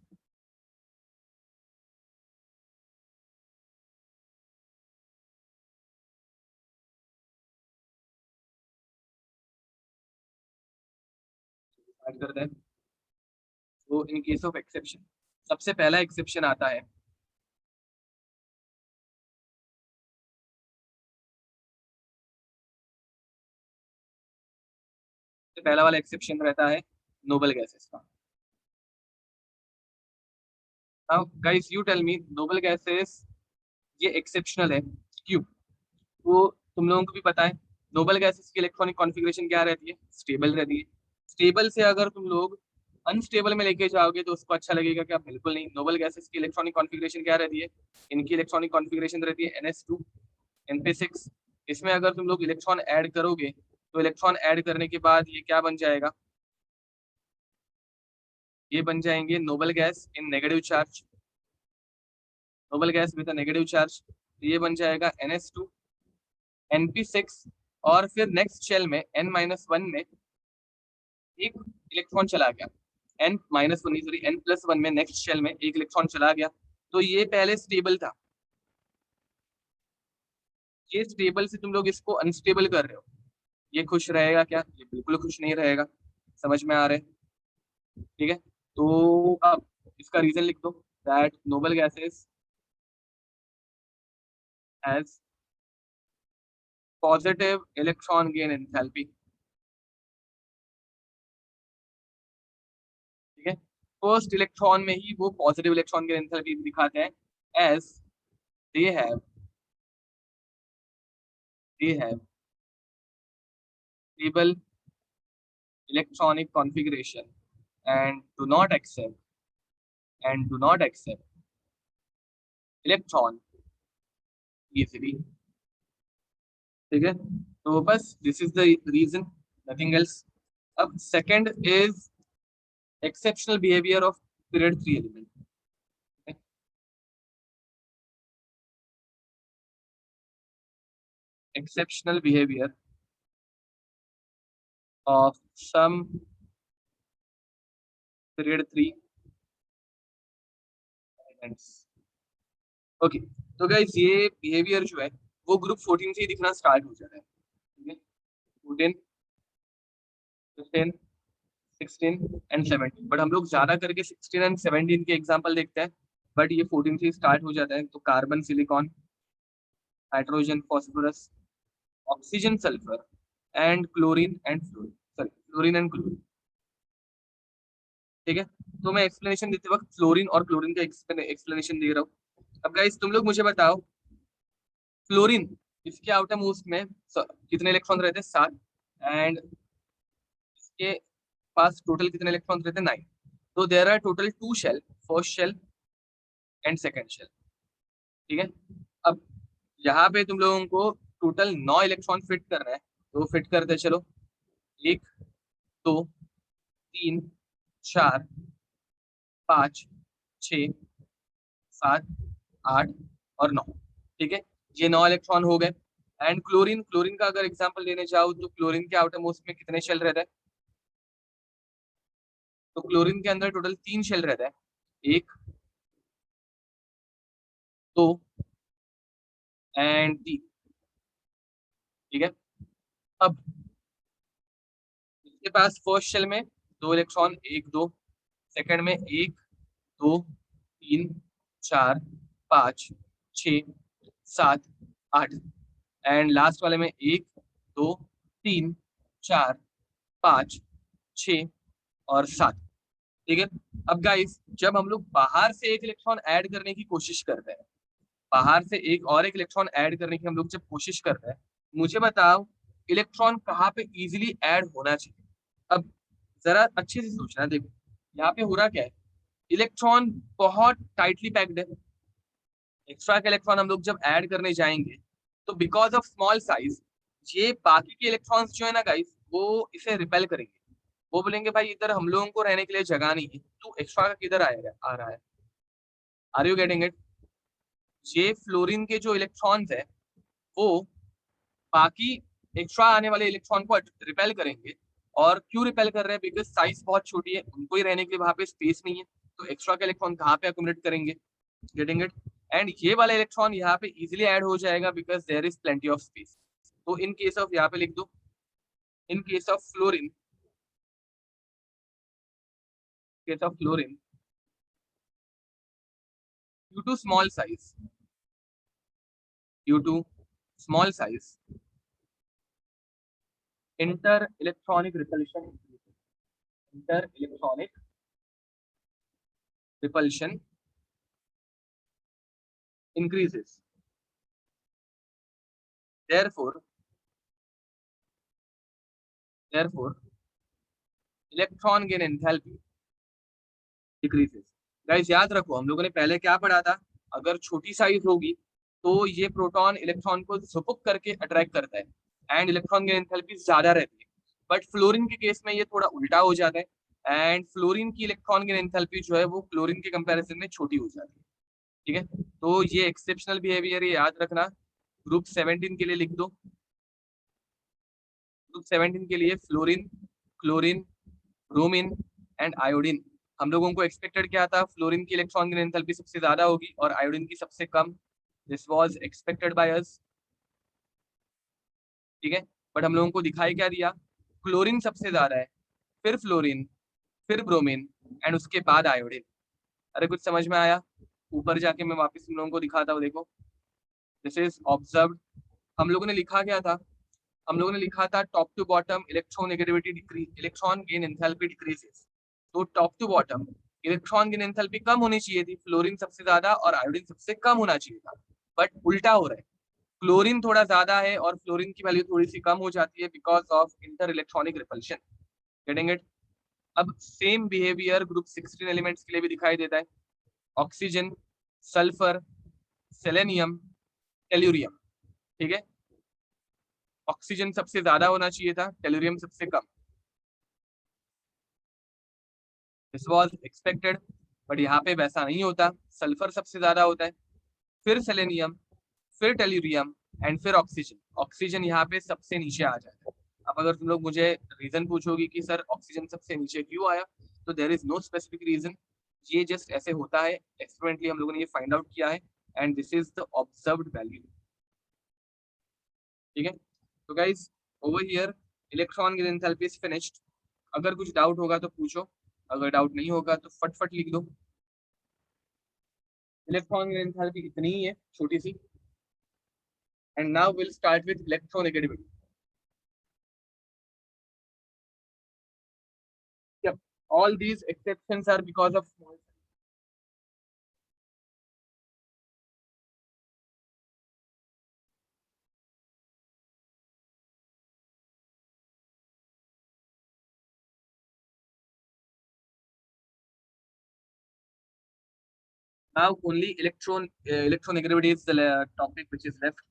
start करते हैं। तो इन केस ऑफ एक्सेप्शन, सबसे पहला एक्सेप्शन आता है, सबसे पहला वाला एक्सेप्शन रहता है नोबल गैसेस का। Now guys you tell me, noble gases ये एक्सेप्शनल है क्यों? वो तुम लोगों को भी पता है, नोबल गैसेस की इलेक्ट्रॉनिक कॉन्फ़िगरेशन क्या रहती है? स्टेबल रहती है। स्टेबल से अगर तुम लोग अनस्टेबल में लेके जाओगे तो उसको अच्छा लगेगा क्या? बिल्कुल नहीं। नोबल गैसेस की इलेक्ट्रॉनिक कॉन्फ़िगरेशन क्या रहती है? इनकी इलेक्ट्रॉनिक कॉन्फ़िगरेशन रहती है NH2 NP6। इसमें अगर तुम लोग इलेक्ट्रॉन ऐड करोगे तो इलेक्ट्रॉन ऐड करने के बाद ये क्या बन जाएगा? ये बन जाएंगे noble gas in negative charge, noble gas with negative charge. ये बन जाएगा NH2 NP6, और फिर नेक्स्ट शेल में N-1 में एक इलेक्ट्रॉन चला गया, N-1 सॉरी N+1 में नेक्स्ट शेल में एक इलेक्ट्रॉन चला गया। तो ये पहले स्टेबल था, ये स्टेबल से तुम लोग इसको अनस्टेबल कर रहे हो, ये खुश रहेगा क्या? ये बिल्कुल खुश नहीं रहेगा। समझ में आ रहा है? ठीक है, तो अब इसका रीजन लिख दो, that noble gases has positive electron gain enthalpy. ठीक है, फर्स्ट इलेक्ट्रॉन में ही वो पॉजिटिव इलेक्ट्रॉन गेन एंथैल्पी दिखाते हैं, as they have they have stable electronic configuration and do not accept electron easily। ठीक है, तो बस this is the reason, nothing else. अब second is exceptional behaviour of period 3 element. Exceptional behaviour of some period 3 elements. Okay, तो guys ये behaviour जो है वो ग्रुप 14 से ही दिखना स्टार्ट हो जाता है। ठीक है, 14 15 16 एंड 17, बट हम लोग ज्यादा करके 16 एंड 17 के एग्जांपल देखते हैं, बट ये 14 से स्टार्ट हो जाता है। तो carbon silicon hydrogen phosphorus oxygen sulphur and chlorine and fluorine, sorry fluorine and chlorine. ठीक है, तो मैं एक्सप्लेनेशन देते वक्त फ्लोरीन और क्लोरीन का एक्सप्लेनेशन दे रहा हूँ। अब गाइस तुम लोग मुझे बताओ, फ्लोरीन इसके आउटर मोस्ट में कितने इलेक्ट्रॉन रहते हैं? 7। एंड इसके पास टोटल कितने इलेक्ट्रॉन रहते हैं? 9। तो there are total 2 shell, first shell and second shell. ठीक है, अब यहाँ पे तुम लोगों को टोटल 9 इलेक्ट्रॉन फिट करना है, तो फिट करते चलो। 1 2 3 4 5 6 7 8 और 9। ठीक है, ये 9 इलेक्ट्रॉन हो गए। एंड क्लोरीन, क्लोरीन का अगर एग्जांपल लेने जाओ तो क्लोरीन के आउटर मोस्ट में कितने शेल रहता है? तो क्लोरीन के अंदर टोटल 3 शेल रहता है, 1, 2 एंड 3। ठीक है, अब इसके पास फर्स्ट शेल में 2 इलेक्ट्रॉन, 1 2, सेकंड में 1 2 3 4 5 6 7 8, एंड लास्ट वाले में 1 2 3 4 5 6 और 7। ठीक है, अब गाइस जब हम लोग बाहर से एक इलेक्ट्रॉन ऐड करने की कोशिश करते हैं, बाहर से एक और एक इलेक्ट्रॉन ऐड करने की हम लोग जब कोशिश करते हैं, मुझे बताओ इलेक्ट्रॉन कहाँ पे इजीली ऐड होना चाहिए? अब जरा अच्छे से सोचना, देखो यहाँ पे हो रहा क्या है, इलेक्ट्रॉन बहुत टाइटली पैक्ड है। एक्स्ट्रा के इलेक्ट्रॉन हम लोग जब ऐड करने जाएंगे तो बिकॉज ऑफ स्मॉल साइज, ये बाकी के इलेक्ट्रॉन्स जो है ना गाइस, वो इसे रिपेल करेंगे। वो बोलेंगे भाई इधर हम लोगों को रहने के लिए जगह नहीं है, तू एक्स्ट्रा का किधर आएगा, आ रहा है। Are you getting it? ये फ्लोरीन के जो इलेक्ट्रॉन्स है वो बाकी एक्स्ट्रा आने वाले इलेक्ट्रॉन को रिपेल करेंगे। और क्यों रिपेल कर रहे हैं? बिकॉज साइज बहुत छोटी है, उनको ही रहने के लिए वहां पे स्पेस नहीं है, तो एक्स्ट्रा के इलेक्ट्रॉन कहाँ पे अकोमोडेट करेंगे? Getting it? एंड ये वाला इलेक्ट्रॉन यहाँ पे इजिली ऐड हो जाएगा because there is plenty of space. तो इन केस ऑफ, यहाँ पे लिख दो, in case of fluorine, case of fluorine due to small size, due to small size, inter electronic repulsion, inter electronic repulsion increases, therefore electron gain enthalpy decreases। Guys याद रखो हम लोगों ने पहले क्या पढ़ा था, अगर छोटी साइज होगी तो ये प्रोटॉन इलेक्ट्रॉन को झुक करके अट्रैक्ट करता है एंड इलेक्ट्रॉन गेन एंथैल्पी ज्यादा रहती है। बट फ्लोरीन के केस में ये थोड़ा उल्टा हो जाता है एंड फ्लोरीन की इलेक्ट्रॉन गेन एंथैल्पी जो है वो क्लोरीन के कंपैरिजन में छोटी हो जाती है। ठीक है, तो ये एक्सेप्शनल बिहेवियर याद रखना। ग्रुप 17 के लिए लिख दो, ग्रुप 17 के लिए fluorine, chlorine, bromine and iodine. हम लोगों को एक्सपेक्टेड क्या था, फ्लोरीन की इलेक्ट्रॉन की एंथैल्पी सबसे ज्यादा होगी और आयोडीन की सबसे कम। This was expected by us. ठीक है, बट हम लोगों को दिखाई क्या दिया, क्लोरीन सबसे ज्यादा है, फिर फ्लोरीन, फिर ब्रोमीन एंड उसके बाद आयोडीन। अरे कुछ समझ में आया? ऊपर जाके मैं वापस हम लोगों को दिखाता हूँ, देखो दिस इज ऑब्जर्व्ड। हम लोगों ने लिखा क्या था, हम लोगों ने लिखा था top to bottom electronegativity decrease, electron gain enthalpy decreases. तो top to bottom electron gain enthalpy कम होनी चाहिए थी, फ्लोरीन सबसे ज्यादा और आयोडीन सबसे कम होना चाहिए था, बट उल्टा हो रहा है। क्लोरीन थोड़ा ज्यादा है और फ्लोरीन की वैल्यू थोड़ी सी कम हो जाती है because of inter electronic repulsion. Getting it? अब सेम बिहेवियर ग्रुप 16 एलिमेंट्स के लिए भी दिखाई देता है। Oxygen, sulphur, selenium, tellurium. ठीक है, ऑक्सीजन सबसे ज्यादा होना चाहिए था, टेल्यूरियम सबसे कम। दिस वाज एक्सपेक्टेड, बट यहाँ पे वैसा नहीं होता। सल्फर सबसे ज्यादा होता है, फिर सेलेनियम, फिर टेल्यूरियम एंड फिर ऑक्सीजन। ऑक्सीजन यहाँ पे सबसे नीचे आ जाता है। अब अगर तुम लोग मुझे रीजन पूछोगे कि सर ऑक्सीजन सबसे नीचे क्यों आया, तो there is no specific reason, ये जस्ट ऐसे होता है, एक्सपेरिमेंटली हम लोगों ने ये फाइंड आउट किया है and this is the observed value. ठीक है, तो गाइस ओवर हियर इलेक्ट्रॉन की एंथैल्पी इज फिनिश्ड। अगर कुछ डाउट होगा तो पूछो, अगर डाउट नहीं होगा तो फटफट लिख दो। इलेक्ट्रॉन की एंथैल्पी इतनी ही है, छोटी सी। And now will start with electronegativity. Yep. All these exceptions are because of small size. Now only electronegativity is the topic which is left.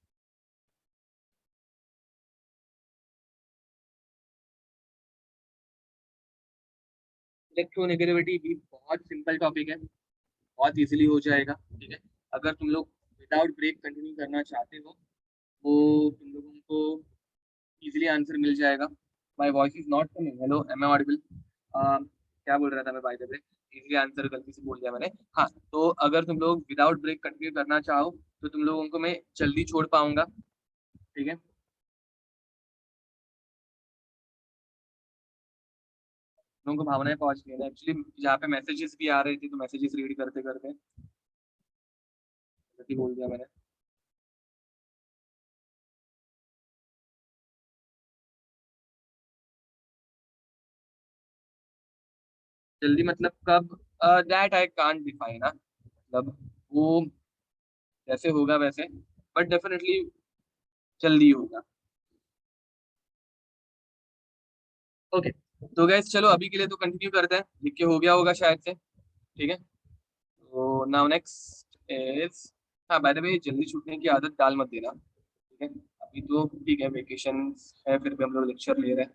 Electronegativity भी बहुत सिंपल टॉपिक है, बहुत इजीली हो जाएगा। ठीक है, अगर तुम लोग विदाउट ब्रेक कंटिन्यू करना चाहते हो वो तुम लोगों को इजीली आंसर मिल जाएगा। My voice is not coming, hello am I audible? क्या बोल रहा था मैं, by the way easily answer गलती से बोल दिया मैंने। हाँ, तो अगर तुम लोग विदाउट ब्रेक कंटिन्यू करना चाहो तो तुम लोगों को मैं जल्दी छोड़ पाऊंगा, ठीक है? तुम लोगों को भावनाएं पहुंच गई ना एक्चुअली, यहाँ पे मैसेजेस भी आ रहे थे तो मैसेजेस रीड करते करते गलती बोल दिया मैंने। जल्दी मतलब कब? दैट आई कांट डिफाइन, मतलब वो जैसे होगा वैसे, बट डेफिनेटली जल्दी होगा। ओके, तो गैस चलो अभी के लिए तो कंटिन्यू करते हैं, लिख के हो गया होगा शायद से, ठीक है? तो नाउ नेक्स्ट इज, हाँ बाय द वे जल्दी छूटने की आदत डाल मत देना, ठीक है? अभी तो ठीक है, वेकेशन है, फिर भी हम लोग लेक्चर ले रहे हैं,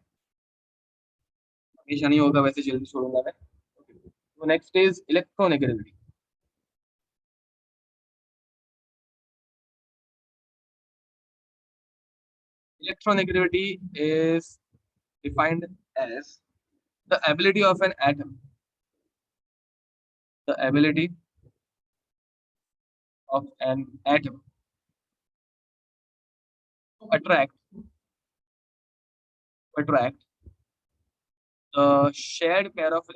हमेशा नहीं होगा वैसे जल्दी छोड़ूंगा मैं। तो next is electronegativity. Electronegativity is defined as the ability of an atom, the ability of an atom to attract the shared pair of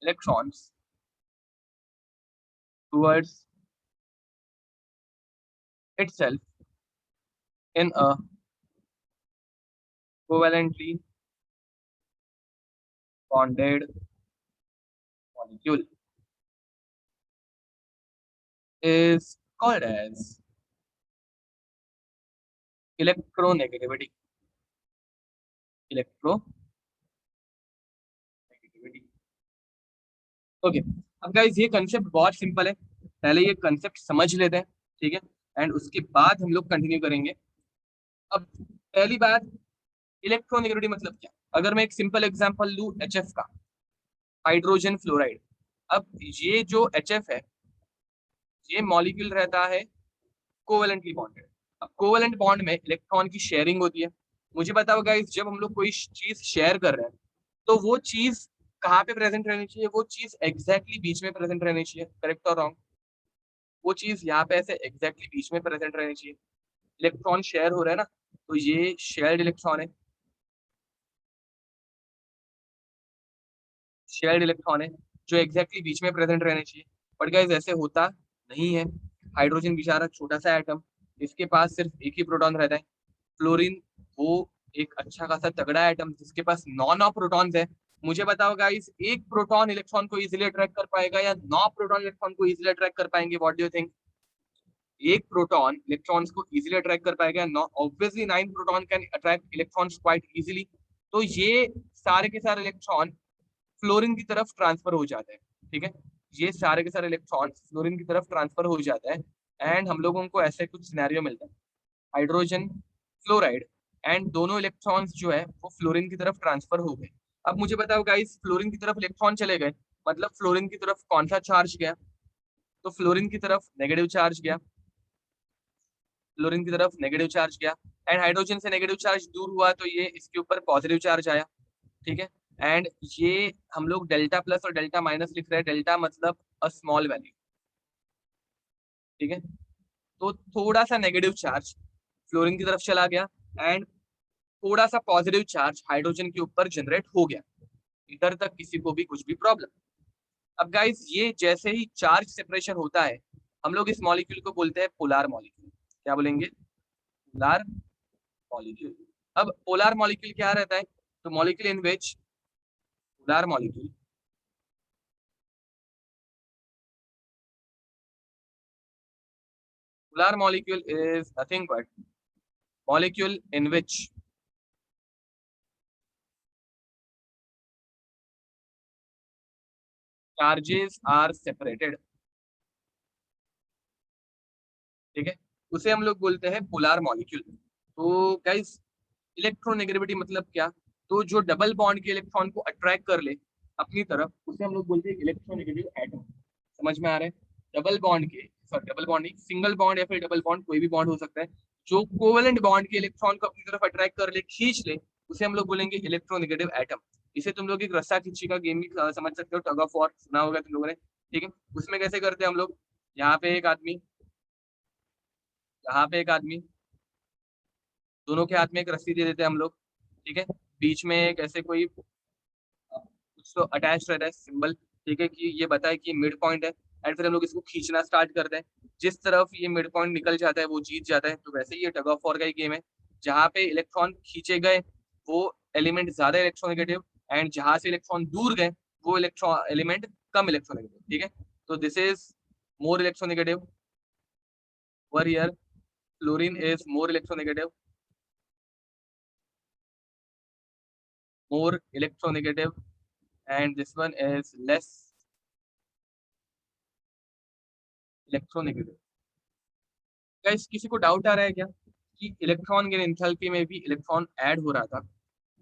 electrons towards itself in a covalently bonded molecule is called as electronegativity. Electronegativity. Okay, अब guys ये concept बहुत simple है, पहले ये concept समझ लेते हैं, ठीक है? एंड उसके बाद हम लोग कंटिन्यू करेंगे। अब पहली बात, इलेक्ट्रोनेगेटिविटी मतलब क्या? अगर मैं एक सिंपल एग्जांपल लूं एचएफ का, हाइड्रोजन फ्लोराइड। अब ये जो एचएफ है, ये मॉलिक्यूल रहता है कोवेलेंटली बॉन्डेड। अब कोवेलेंट बॉन्ड में इलेक्ट्रॉन की शेयरिंग होती है। मुझे बताओ गाइस, जब हम लोग कोई चीज शेयर कर रहे हैं तो वो चीज कहाँ पे प्रेजेंट रहनी चाहिए? वो चीज एग्जैक्टली बीच में प्रेजेंट रहनी चाहिए, करेक्ट और रॉन्ग? वो चीज यहाँ पे ऐसे एग्जैक्टली बीच में प्रेजेंट रहनी चाहिए। इलेक्ट्रॉन शेयर हो रहा है ना, तो ये शेयर्ड इलेक्ट्रॉन है, शेयर्ड इलेक्ट्रॉन है जो एग्जैक्टली बीच में प्रेजेंट रहने चाहिए। बट गाइस ऐसे होता नहीं है। हाइड्रोजन बेचारा छोटा सा एटम, इसके पास सिर्फ एक ही प्रोटॉन रहता है। फ्लोरीन, वो एक अच्छा खासा तगड़ा एटम जिसके पास 9 प्रोटॉन्स है। मुझे बताओ गाइस, एक प्रोटॉन इलेक्ट्रॉन को इजीली अट्रैक्ट कर पाएगा या 9 प्रोटॉन इलेक्ट्रॉन को इजीली अट्रैक्ट कर पाएंगे? What do you think? एक प्रोटॉन इलेक्ट्रॉन्स को इजीली अट्रैक्ट कर पाएगा? No, obviously 9 proton can attract electrons quite easily. तो ये सारे के सारे इलेक्ट्रॉन फ्लोरीन की तरफ ट्रांसफर हो जाते हैं, ठीक है? ये सारे के सारे इलेक्ट्रॉन फ्लोरीन की तरफ ट्रांसफर हो जाता है। एंड हम लोगों को ऐसे कुछ सिनेरियो मिलता है, हाइड्रोजन फ्लोराइड, एंड दोनों इलेक्ट्रॉन्स जो है वो फ्लोरीन की तरफ ट्रांसफर हो गए। अब मुझे बताओ गाइस, फ्लोरीन की तरफ इलेक्ट्रॉन चले गए, मतलब फ्लोरीन की तरफ कौन सा चार्ज गया? तो फ्लोरीन की तरफ नेगेटिव चार्ज गया, फ्लोरीन की तरफ नेगेटिव चार्ज गया। एंड हाइड्रोजन से नेगेटिव चार्ज दूर हुआ तो ये इसके ऊपर पॉजिटिव चार्ज आया, ठीक है? एंड ये हम लोग डेल्टा प्लस और डेल्टा माइनस लिख रहे हैं, डेल्टा मतलब अ स्मॉल वैल्यू, ठीक है? तो थोड़ा सा नेगेटिव चार्ज फ्लोरीन की तरफ चला गया, एंड थोड़ा सा पॉजिटिव चार्ज हाइड्रोजन के ऊपर जनरेट हो गया। इधर तक किसी को भी कुछ भी प्रॉब्लम? अब गाइस ये जैसे ही चार्ज सेपरेशन होता है, हम लोग इस मॉलिक्यूल को बोलते हैं पोलार मॉलिक्यूल। क्या बोलेंगे? Polar molecule. अब पोलार मॉलिक्यूल क्या रहता है? तो molecule in which polar molecule, polar molecule is nothing but molecule in which charges are separated, ठीक है? उसे हम लोग बोलते हैं पोलार मॉलिक्यूल। तो गाइस, इलेक्ट्रोनेगेटिविटी मतलब क्या? तो जो डबल बॉन्ड के इलेक्ट्रॉन को अट्रैक्ट कर ले अपनी तरफ, उसे हम लोग बोलते हैं इलेक्ट्रोनेगेटिव एटम। समझ में आ रहा है? डबल बॉन्ड के, सॉरी डबल बॉन्ड नहीं, सिंगल बॉन्ड या फिर डबल बॉन्ड, कोई भी बॉन्ड हो सकता है, जो कोवेलेंट बॉन्ड के इलेक्ट्रॉन को अपनी तरफ अट्रैक्ट कर ले, खींच ले, उसे हम लोग बोलेंगे इलेक्ट्रोनेगेटिव एटम। इसे तुम लोग एक रस्सा खींची का गेम भी समझ सकते हो, टग ऑफ वॉर सुना होगा तुम लोगों ने, ठीक है। उसमें कैसे करते हैं हम लोग, यहाँ पे एक आदमी, यहाँ पे एक आदमी, दोनों के हाथ में एक रस्सी दे देते हैं हम लोग, ठीक है। बीच में एक ऐसे कोई कुछ तो अटैच रहता है सिंबल, ठीक है, कि ये बताए कि मिड पॉइंट है, एंड फिर हम लोग इसको खींचना स्टार्ट करते हैं, जिस तरफ ये मिड पॉइंट निकल जाता है वो जीत जाता है। तो वैसे ही ये टग ऑफ वॉर का ही गेम है, जहाँ पे इलेक्ट्रॉन खींचे गए वो एलिमेंट ज्यादा इलेक्ट्रोनेगेटिव, एंड जहां से इलेक्ट्रॉन दूर गए वो इलेक्ट्रॉन एलिमेंट कम इलेक्ट्रोनेगेटिव, ठीक है। तो this is more electronegative, were here fluorine is more electronegative, more electronegative, and this one is less electronegative. Guys किसी को डाउट आ रहा है क्या कि इलेक्ट्रॉन गेन एंथैल्पी में भी इलेक्ट्रॉन ऐड हो रहा था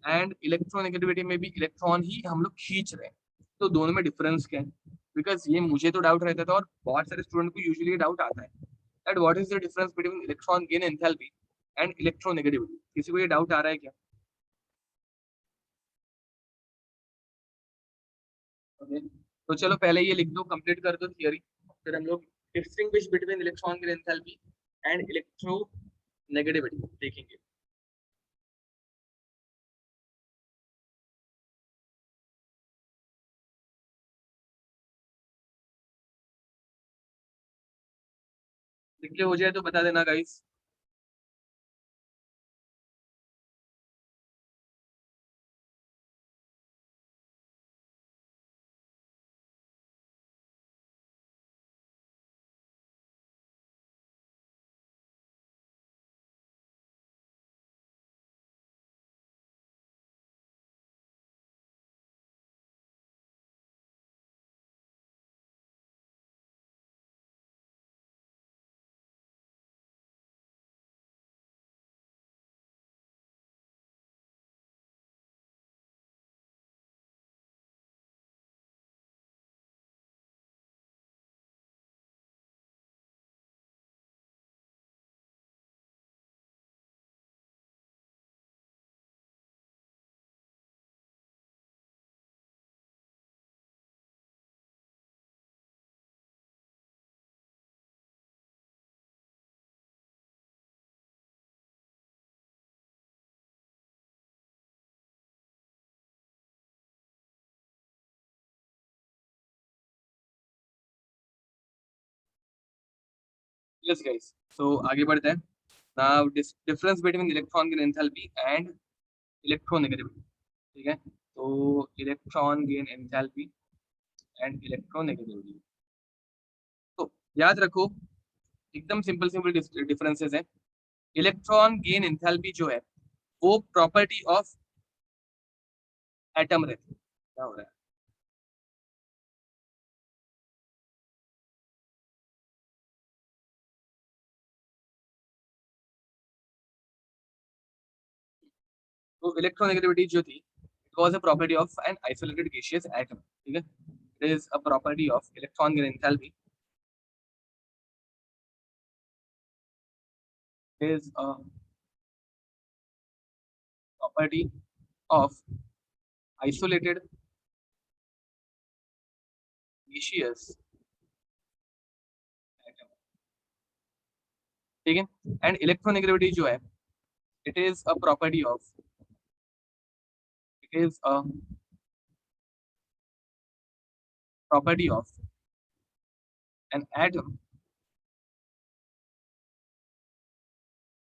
एंड इलेक्ट्रोनेगेटिविटी में भी इलेक्ट्रॉन ही हम लोग खींच रहे हैं, तो दोनों में डिफरेंस क्या है? बिकॉज ये मुझे तो डाउट रहता था और बहुत सारे स्टूडेंट को यूजुअली डाउट आता है that what is the difference between electron gain enthalpy and electronegativity. किसी को ये डाउट आ रहा है क्या? ओके, तो चलो पहले ये लिख दो, कंप्लीट कर दो थियरी, फिर हम लोग distinguish between electron gain enthalpy and electro negativity देखेंगे। लिख हो जाए तो बता देना गाइस। यस गाइस, तो आगे बढ़ते हैं। Now difference between electron gain enthalpy and electronegativity, ठीक है। तो electron gain enthalpy and electronegativity, तो याद रखो एकदम सिंपल सिंपल डिफरेंसेस है। इलेक्ट्रॉन गेन एंथैल्पी जो है वो प्रॉपर्टी ऑफ एटम रहती है। क्या हो रहा है? तो इलेक्ट्रोनेगेटिविटी जो थी it was a property of an isolated gaseous atom, ठीक है। It is a property of electron gain enthalpy, is a property of isolated gaseous atom, ठीक है। एंड इलेक्ट्रोनेगेटिविटी जो है it is a property of, it is a property of an atom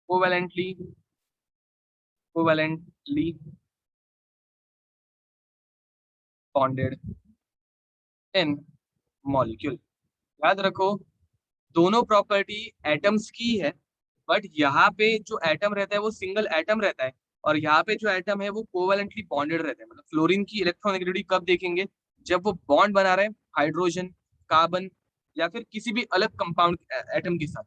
covalently covalently bonded in molecule. याद रखो दोनों property atoms की है, but यहाँ पे जो एटम रहता है वो सिंगल एटम रहता है, और यहाँ पे जो एटम है वो कोवेलेंटली बॉन्डेड रहता है। मतलब फ्लोरीन की इलेक्ट्रोनेगेटिविटी कब देखेंगे, जब वो बॉन्ड बना रहे हैं हाइड्रोजन, कार्बन या फिर किसी भी अलग कंपाउंड एटम के साथ,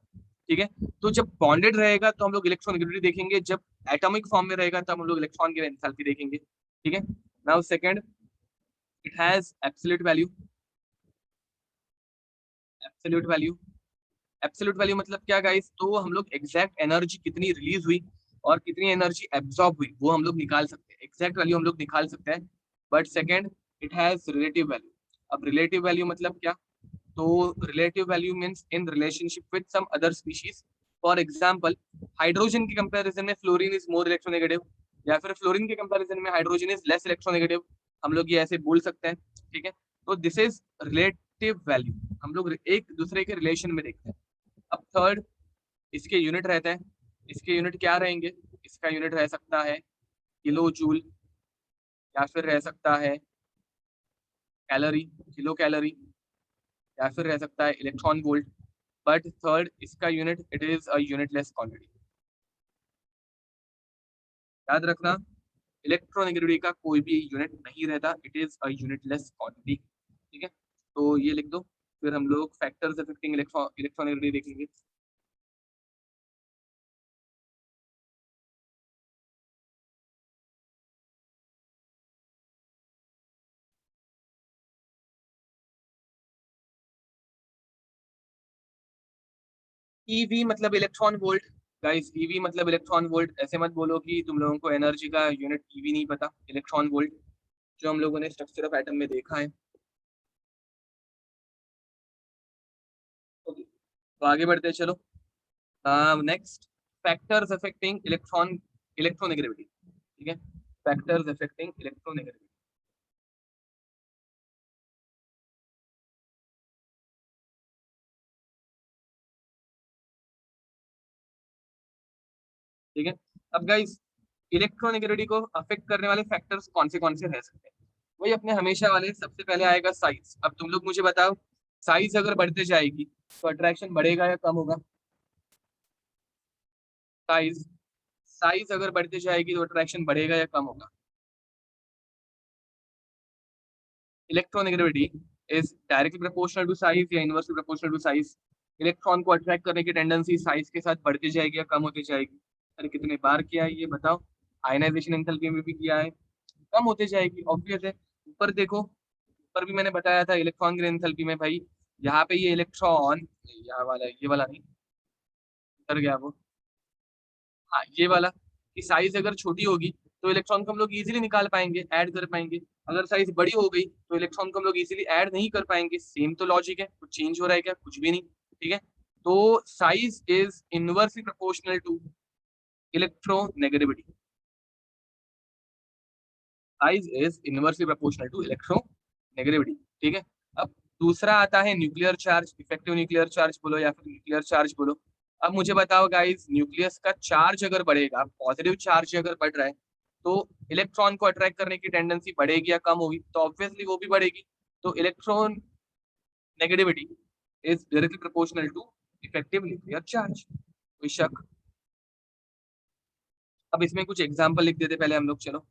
ठीक है। तो जब बॉन्डेड रहेगा तो हम लोग इलेक्ट्रोनेगेटिविटी देखेंगे, जब एटॉमिक फॉर्म में रहेगा तब हम लोग इलेक्ट्रॉन की एंथैल्पी देखेंगे, ठीक है। Now second, it has absolute value, absolute value. Absolute value मतलब क्या गाइस, तो हम लोग एग्जैक्ट एनर्जी कितनी रिलीज हुई और कितनी एनर्जी एब्जॉर्ब हुई वो हम लोग निकाल सकते हैं, एग्जैक्ट वैल्यू हम लोग निकाल सकते हैं। But second, it has relative value. अब रिलेटिव वैल्यू मतलब क्या, तो relative value means in relationship with some other species. For example, hydrogen के कंपैरिजन में फ्लोरीन इज मोर इलेक्ट्रोनेगेटिव, या फिर फ्लोरीन के कंपैरिजन में हाइड्रोजन इज लेस इलेक्ट्रोनेगेटिव। हम लोग ये ऐसे बोल सकते हैं, ठीक है। तो दिस इज रिलेटिव वैल्यू, हम लोग एक दूसरे के रिलेशन में देखते हैं। अब थर्ड, इसके यूनिट रहते हैं। इसके यूनिट क्या रहेंगे, इसका यूनिट रह सकता है किलो जूल, या फिर रह सकता है कैलोरी, किलो कैलोरी, या फिर रह सकता है इलेक्ट्रॉन वोल्ट। बट थर्ड, इसका unit it is a unitless quantity. याद रखना, इलेक्ट्रोनेगेटिविटी का कोई भी यूनिट नहीं रहता, it is a unitless quantity, ठीक है। तो ये लिख दो, फिर हम लोग फैक्टर्स अफेक्टिंग इलेक्ट्रोनेगेटिविटी देखेंगे। ईवी मतलब इलेक्ट्रॉन वोल्ट। गाइस ईवी मतलब इलेक्ट्रॉन वोल्ट, ऐसे मत बोलो कि तुम लोगों को एनर्जी का यूनिट ईवी नहीं पता, इलेक्ट्रॉन वोल्ट जो हम लोगों ने स्ट्रक्चर ऑफ एटम में देखा है। ओके, तो आगे बढ़ते हैं, चलो। नेक्स्ट, फैक्टर्स अफेक्टिंग इलेक्ट्रोनेगेटिविटी, ठीक है। फैक्टर्स अफेक्टिंग इलेक्ट्रोनेगेटिविटी, ठीक है। अब गाइस, इलेक्ट्रोनेगेटिविटी को अफेक्ट करने वाले फैक्टर्स कौन से रह सकते हैं, वही अपने हमेशा वाले। सबसे पहले आएगा साइज। अब तुम लोग मुझे बताओ, साइज अगर बढ़ते जाएगी तो अट्रैक्शन बढ़ेगा या कम होगा। साइज साइज अगर बढ़ती जाएगी तो अट्रैक्शन बढ़ेगा या कम होगा। Electronegativity is directly proportional to size या inversely proportional to size. Electron को अट्रैक्ट करने की टेंडेंसी साइज के साथ बढ़ती जाएगी या कम होती जाएगी। अरे कितने बार किया है ये बताओ, आयनाइजेशन एंथैल्पी में भी किया है, कम होते जाएगी, ऑब्वियस है। ऊपर देखो, ऊपर भी मैंने बताया था इलेक्ट्रॉन की एंथैल्पी में भाई, यहाँ पे ये इलेक्ट्रॉन, ये वाला नहीं, उतर गया वो, हाँ ये वाला, कि साइज अगर छोटी होगी तो इलेक्ट्रॉन को हम लोग इजीली निकाल पाएंगे, ऐड कर पाएंगे। अगर साइज बड़ी हो गई तो इलेक्ट्रॉन को हम लोग इजीली ऐड नहीं कर पाएंगे। सेम तो लॉजिक है, कुछ चेंज हो रहा है क्या, कुछ भी नहीं, ठीक है। तो size is inversely proportional to electronegativity. Size is inversely proportional to electronegativity, ठीक है। अब दूसरा आता है nuclear charge, effective nuclear charge बोलो या फिर न्यूक्लियर चार्ज बोलो। अब मुझे बताओ गाइस, न्यूक्लियस का चार्ज अगर बढ़ेगा, पॉजिटिव चार्ज अगर बढ़ रहा है, तो इलेक्ट्रॉन को अट्रैक्ट करने की टेंडेंसी बढ़ेगी या कम होगी, तो ऑब्वियसली वो भी बढ़ेगी। तो electron negativity is directly proportional to effective nuclear charge, कोई शक। अब इसमें कुछ एग्जांपल लिख देते पहले हम लोग, चलो।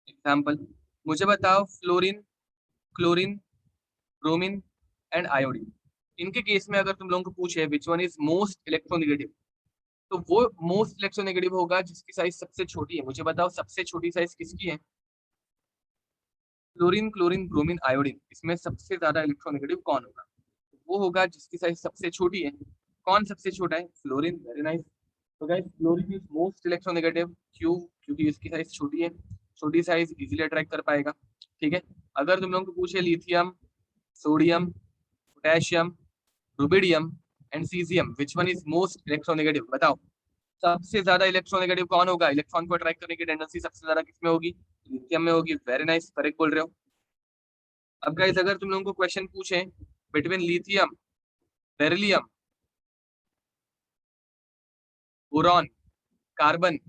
एग्जांपल, मुझे बताओ fluorine, chlorine, bromine and iodine, इनके केस में अगर तुम लोगों को पूछे विच वन इज मोस्ट इलेक्ट्रोनेगेटिव, तो वो मोस्ट इलेक्ट्रोनेगेटिव होगा जिसकी साइज सबसे छोटी है। मुझे बताओ सबसे छोटी साइज किसकी है। फ्लोरीन, क्लोरीन, ब्रोमीन, आयोडीन, इसमें सबसे ज्यादा इलेक्ट्रोनेगेटिव कौन होगा, वो होगा जिसकी साइज सबसे छोटी है। कौन सबसे छोटा है, फ्लोरीन, वेरी नाइस। तो guys fluorine is most electronegative, क्यों, क्योंकि इसकी साइज छोटी है, छोटी साइज इजीली अट्रैक्ट कर पाएगा, ठीक है। अगर तुम लोगों को पूछे lithium, sodium, potassium, rubidium and caesium, which one is most electronegative, बताओ सबसे ज्यादा इलेक्ट्रोनेगेटिव कौन होगा, इलेक्ट्रॉन को अट्रैक्ट करने की टेंडेंसी सबसे ज्यादा किसमें होगी, लिथियम में होगी, वेरी नाइस, करेक्ट बोल रहे हो। अब गाइस अगर तुम लोगों को क्वेश्चन पूछे between lithium, beryllium, boron, carbon,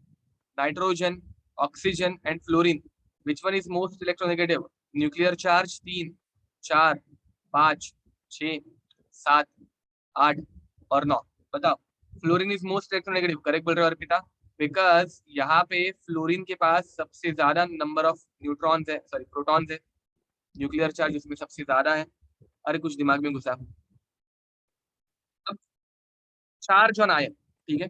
nitrogen, oxygen and fluorine, which one is most electronegative, nuclear charge 3, 4, 5, 6, 7, 8 और 9, बताओ। Fluorine is most electronegative, correct बोल रहे हो अर्पिता, बिकॉज यहाँ पे फ्लोरीन के पास सबसे ज्यादा नंबर ऑफ न्यूट्रॉन्स है, सॉरी प्रोटॉन्स है, न्यूक्लियर चार्ज उसमें सबसे ज्यादा है। अरे कुछ दिमाग में घुसा। अब चार्ज ऑन आयन, ठीक है।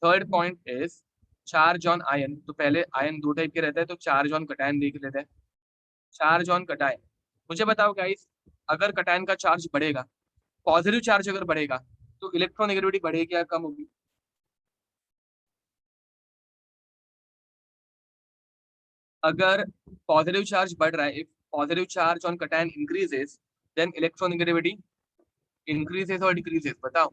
Third point is charge on ion. तो पहले आयन दो टाइप के रहते हैं, तो चार्ज ऑन कटायन देख लेते हैं। चार्ज ऑन कटायन, मुझे बताओ गाइस, अगर कटायन का चार्ज बढ़ेगा पॉजिटिव चार्ज अगर बढ़ेगा तो इलेक्ट्रोनेगेटिविटी बढ़ेगी या कम होगी? अगर पॉजिटिव चार्ज बढ़ रहा है, if positive charge on cation increases, then electronegativity increases और डिक्रीजेस? बताओ।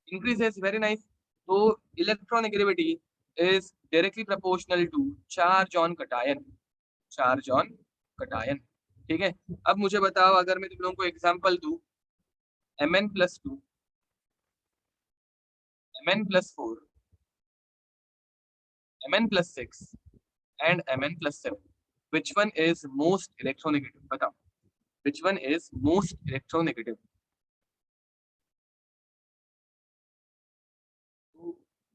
Increases, very nice. तो electronegativity is directly proportional to charge on cation, charge on cation. ठीक है। अब मुझे बताओ, अगर मैं तुम लोगों को एग्जांपल दूं, Mn+2, Mn+4, Mn+6 and Mn+7, which one is most electronegative? बताओ, which one is most electronegative?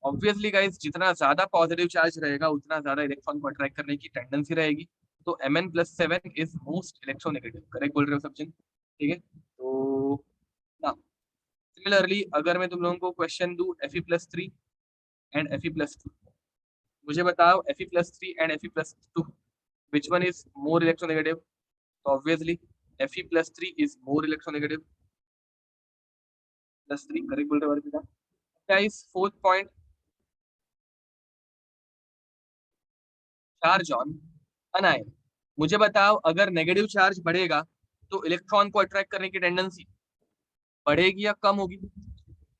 Obviously guys, जितना ज्यादा पॉजिटिव चार्ज रहेगा उतना ज्यादा इलेक्ट्रॉन को अट्रैक्ट करने की टेंडेंसी रहेगी। तो Mn+7 is most electronegative, correct बोल रहे हो सब जन? ठीक है। तो ना, सिमिलरली अगर मैं तुम लोगों को क्वेश्चन दूं Fe+3 एंड Fe+2, मुझे बताओ Fe+3 and Fe+2 which one is more electronegative? तो obviously Fe+3 is more electronegative, +3, correct बोल रहे हो Arpita? Guys, fourth point, charge on अनायन। मुझे बताओ, अगर नेगेटिव चार्ज बढ़ेगा तो इलेक्ट्रॉन को अट्रैक्ट करने की टेंडेंसी बढ़ेगी या कम होगी?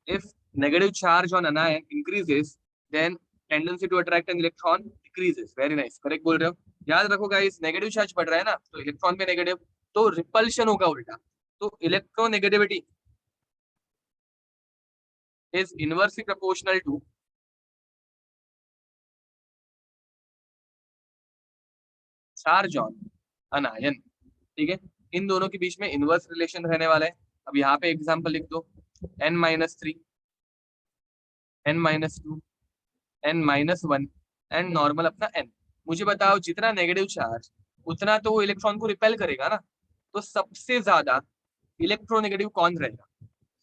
If negative charge on anion increases, then tendency to attract an electron decreases. Very nice, correct बोल रहे हो। याद रखो गाइस, नेगेटिव चार्ज बढ़ रहा है ना, तो इलेक्ट्रॉन पे नेगेटिव, तो रिपल्शन होगा उल्टा। तो electronegativity is inversely proportional to charge on anion. ठीक है। इन दोनों के बीच में इनवर्स रिलेशन रहने वाला है। अब यहाँ पे एग्जांपल लिख दो, N-3, N-2, N-1 and normal अपना N। मुझे बताओ, जितना नेगेटिव चार्ज उतना तो वो इलेक्ट्रॉन को रिपेल करेगा ना, तो सबसे ज्यादा इलेक्ट्रोनेगेटिव कौन रहेगा?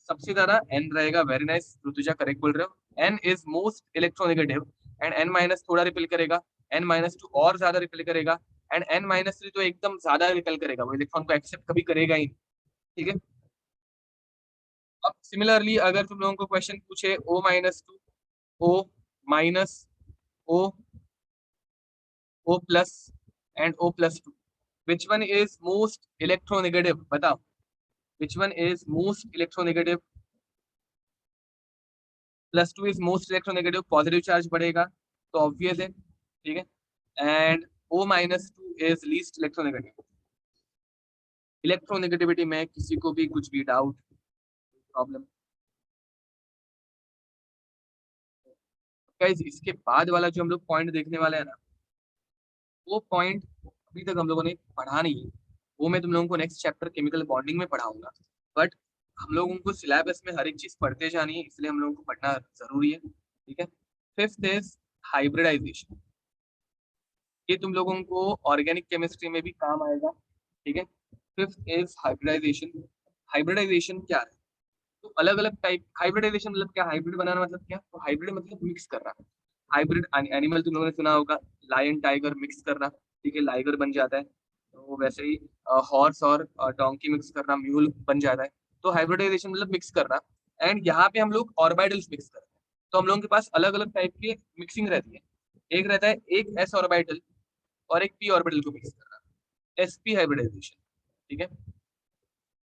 सबसे ज्यादा N रहेगा। वेरी नाइस ऋतुजा, करेक्ट बोल रहे हो। N is most electronegative and N- थोड़ा रिपेल करेगा, N-2 और ज्यादा रिपेल करेगा, एंड N-3 तो एकदम ज्यादा रिपेल करेगा, वो इलेक्ट्रॉन को एक्सेप्ट कभी करेगा ही नहीं। ठीक है। अब सिमिलरली अगर तुम लोगों को क्वेश्चन पूछे O-2, O-, O, O+ and O+2, which one is most electronegative? बताओ, which one is most electronegative? +2 is most electronegative, positive charge बढ़ेगा तो ऑब्वियस है। ठीक है। And O-2 is least electronegative. Electronegativity में किसी को भी कुछ भी डाउट, प्रॉब्लम? गाइस, इसके बाद वाला जो हम लोग पॉइंट देखने वाले हैं ना, वो पॉइंट अभी तक हम लोगों ने पढ़ा नहीं है। वो मैं तुम लोगों को नेक्स्ट चैप्टर केमिकल बॉन्डिंग में पढ़ाऊंगा। बट हम लोगों को सिलेबस में हर एक चीज पढ़ते जानी है, इसलिए हम लोगों को पढ़ना जरूरी है। ठीक है। Fifth is hybridization. ये तुम लोगों को ऑर्गेनिक केमिस्ट्री में भी काम आएगा। ठीक है। Fifth is hybridisation. हाइब्रिडाइजेशन क्या है? तो अलग अलग टाइप हाइब्रिडाइजेशन मतलब क्या, हाइब्रिड बनाना मतलब क्या? तो हाइब्रिड मतलब मिक्स करना। हाइब्रिड एनिमल तुम लोगों ने सुना होगा, लायन टाइगर मिक्स करना, ठीक है, लाइगर बन जाता है। तो वैसे ही हॉर्स और डोंकी मिक्स करना, म्यूल बन जाता है। तो हाइब्रिडाइजेशन मतलब मिक्स करना। एंड यहाँ पे हम लोग ऑर्बिटल्स मिक्स करते हैं। तो हम लोगों के पास अलग अलग टाइप के मिक्सिंग रहती है। एक रहता है एक एस ऑर्बिटल और एक पी ऑर्बिटल को मिक्स करना, sp हाइब्रिडाइजेशन। ठीक है।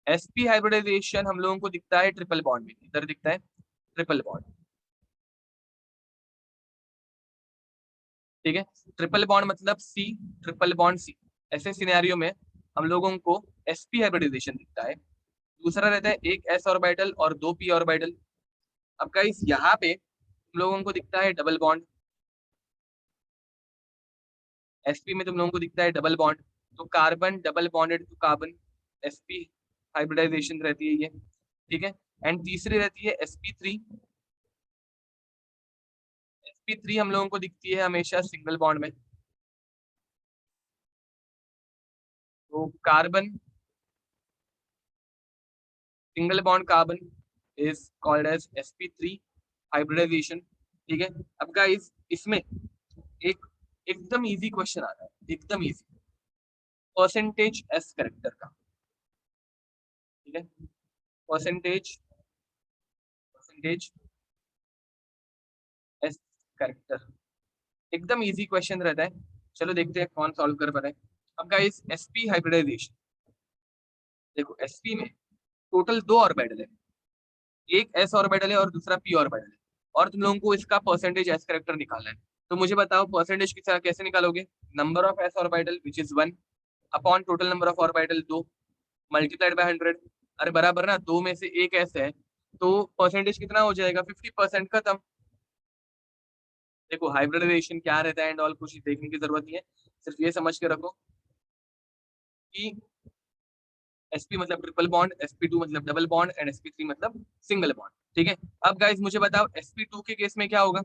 sp हाइब्रिडाइजेशन हम लोगों को दिखता है ट्रिपल बॉन्ड में, इधर दिखता है ट्रिपल बॉन्ड। ठीक है। ट्रिपल बॉन्ड मतलब सी, ट्रिपल बॉन्ड सी। ऐसे सिनेरियो में हम लोगों को sp हाइब्रिडाइजेशन दिखता है। दूसरा रहता है एक s ऑर्बिटल और दो p ऑर्बिटल। अब गाइस, यहाँ पे हम लोगों को दिखता है डबल बॉन्ड। sp में तुम लोगों को दिखता है डबल बॉन्ड, तो carbon double bonded to carbon, sp hybridization रहती है ये। ठीक है। एंड तीसरी रहती है sp3। sp3 हम लोगों को दिखती है हमेशा सिंगल बॉन्ड में। तो carbon single bond carbon is called as sp3 hybridization. ठीक है। अब गाइस, इसमें एक एकदम इजी क्वेश्चन आ रहा है, एकदम इजी, परसेंटेज एस करेक्टर का। ठीक है। परसेंटेज एस कैरेक्टर, एकदम इजी क्वेश्चन रहता है। चलो देखते हैं कौन सॉल्व कर पा रहा है। अब गाइस एसपी हाइब्रिडाइजेशन, देखो एसपी में टोटल दो ऑर्बिटल है, एक एस ऑर्बिटल है और दूसरा पी ऑर्बिटल है, और तुम लोगों को इसका परसेंटेज एस कैरेक्टर निकालना है। तो मुझे बताओ परसेंटेज कैसे निकालोगे? Number of S orbital which is 1 upon total number of orbital 2 multiplied by 100। अरे बराबर ना, दो में से एक एस है तो परसेंटेज कितना हो जाएगा? 50%। खत्म। देखो हाइब्रिडाइजेशन क्या रहता है एंड ऑल कुछ देखने की जरूरत नहीं है, सिर्फ ये समझ के रखो कि sp मतलब ट्रिपल बॉन्ड, sp2 मतलब डबल बॉन्ड एंड sp3 मतलब सिंगल बॉन्ड। ठीक है। अब गाइस मुझे बताओ sp2 के केस में क्या होगा?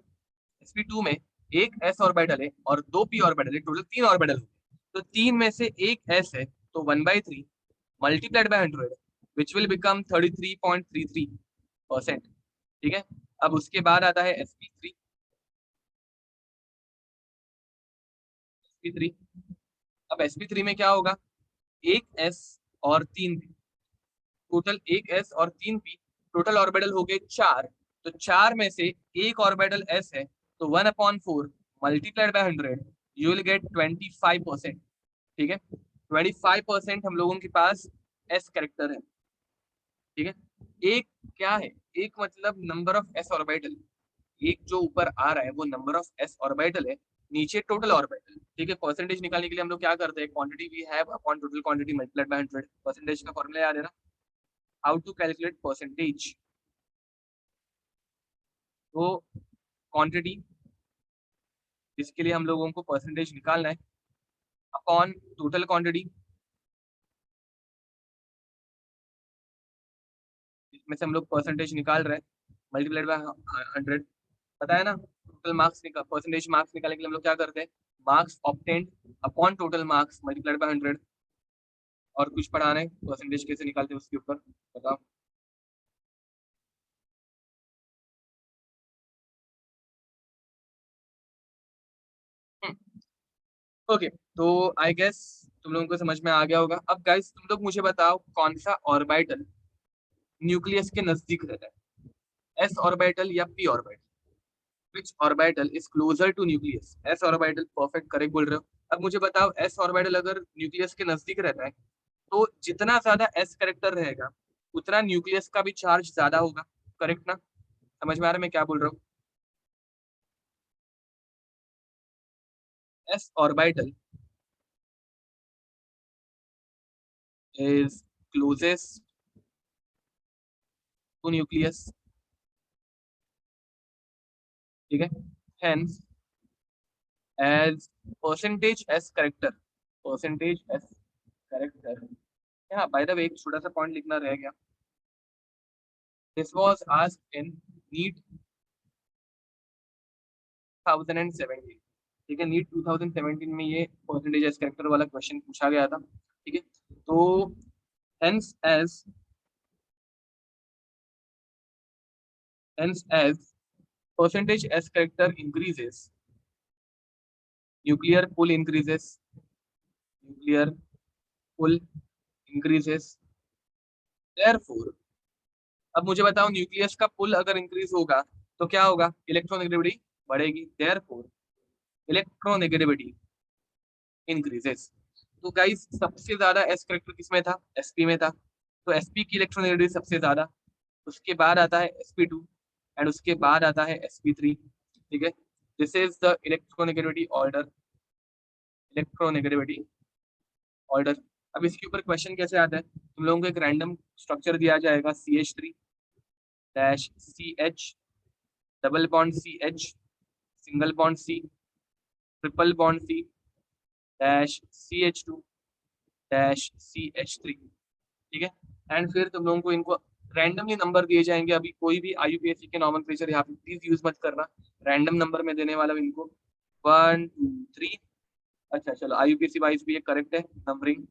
sp2 में एक s ऑर्बिटल है और दो p ऑर्बिटल है, टोटल तीन ऑर्बिटल हो गए। तो तीन में से एक s है तो 1/3 multiplied by 100 which will become 33.33%। ठीक है। अब उसके बाद आता है sp3। sp3, अब sp3 में क्या होगा? एक s और तीन p, टोटल एक एस और तीन पी, टोटल ऑर्बिटल हो गए चार। तो चार में से एक ऑर्बिटल एस है तो 1/4 multiplied by 100 you will get 25%। ठीक है। 25% हम लोगों के पास एस कैरेक्टर है। ठीक है। एक क्या है? एक मतलब नंबर ऑफ एस ऑर्बिटल, एक जो ऊपर आ रहा है वो नंबर ऑफ एस ऑर्बिटल है, नीचे टोटल ऑर्बिटल। ठीक है। परसेंटेज निकालने के लिए हम लोग क्या करते हैं? Quantity we have upon total quantity multiplied by 100। Percentage का फॉर्मूला याद है ना? How to calculate percentage? तो क्वांटिटी, इसके लिए हम लोगों को परसेंटेज निकालना है अपॉन टोटल क्वांटिटी, इसमें से हम लोग परसेंटेज निकाल रहे हैं मल्टीप्लाइड बाय 100। पता है ना? टोटल मार्क्स निकाल, परसेंटेज मार्क्स निकालने के लिए हम लोग क्या करते हैं? Marks obtained upon total marks multiplied by 100। और कुछ पढ़ाना है? परसेंटेज कैसे निकालते हैं उसके ऊपर बताओ। ओके, तो आई गेस तुम लोगों को समझ में आ गया होगा। अब गाइस तुम लोग मुझे बताओ कौन सा ऑर्बिटल न्यूक्लियस के नजदीक रहता है? एस ऑर्बिटल या P orbital? Which orbital is closer to nucleus? S orbital, perfect correct बोल रहे हो। अब मुझे बताओ S ऑर्बिटल अगर न्यूक्लियस के नजदीक रहता है तो जितना ज्यादा S करेक्टर रहेगा उतना न्यूक्लियस का भी चार्ज ज्यादा होगा। करेक्ट ना? समझ में आ रहा है मैं क्या बोल रहा हूँ? S orbital is closest to nucleus। ठीक है। Hence as percentage S character, percentage S character, yeah, by the way एक छोटा सा पॉइंट लिखना रह गया। This was asked in NEET 2017। ठीक है। नीट 2017 में ये परसेंटेज एज कैरेक्टर वाला क्वेश्चन पूछा गया था। ठीक है। तो hence s percentage s character increases, nuclear pull increases, nuclear pull increases, therefore. अब मुझे बताओ न्यूक्लियस का पुल अगर इंक्रीज होगा तो क्या होगा? इलेक्ट्रोनेगेटिविटी बढ़ेगी, देयरफॉर इलेक्ट्रोनेगेटिविटी इंक्रीजेस। तो गाइस सबसे ज्यादा एस करेक्टर किसमें था? एसपी में था। तो एसपी की इलेक्ट्रोनेगेटिविटी सबसे ज्यादा, उसके बाद आता है sp2 एंड उसके बाद आता है sp3। ठीक है। This is the electronegativity order, electronegativity order. अब इसके ऊपर क्वेश्चन कैसे आता है? तुम लोगों को एक रैंडम स्ट्रक्चर दिया जाएगा CH3 dash CH double bond CH single bond C triple bond C dash CH2 dash CH3। ठीक है। एंड फिर तुम लोगों को इनको रैंडमली नंबर दिए जाएंगे। अभी कोई भी IUPAC के नॉमेनक्लेचर यहाँ पे प्लीज यूज मत करना, रैंडम नंबर में देने वाला हूं इनको 1 2 3। अच्छा चलो IUPAC वाइज भी ये करेक्ट है नंबरिंग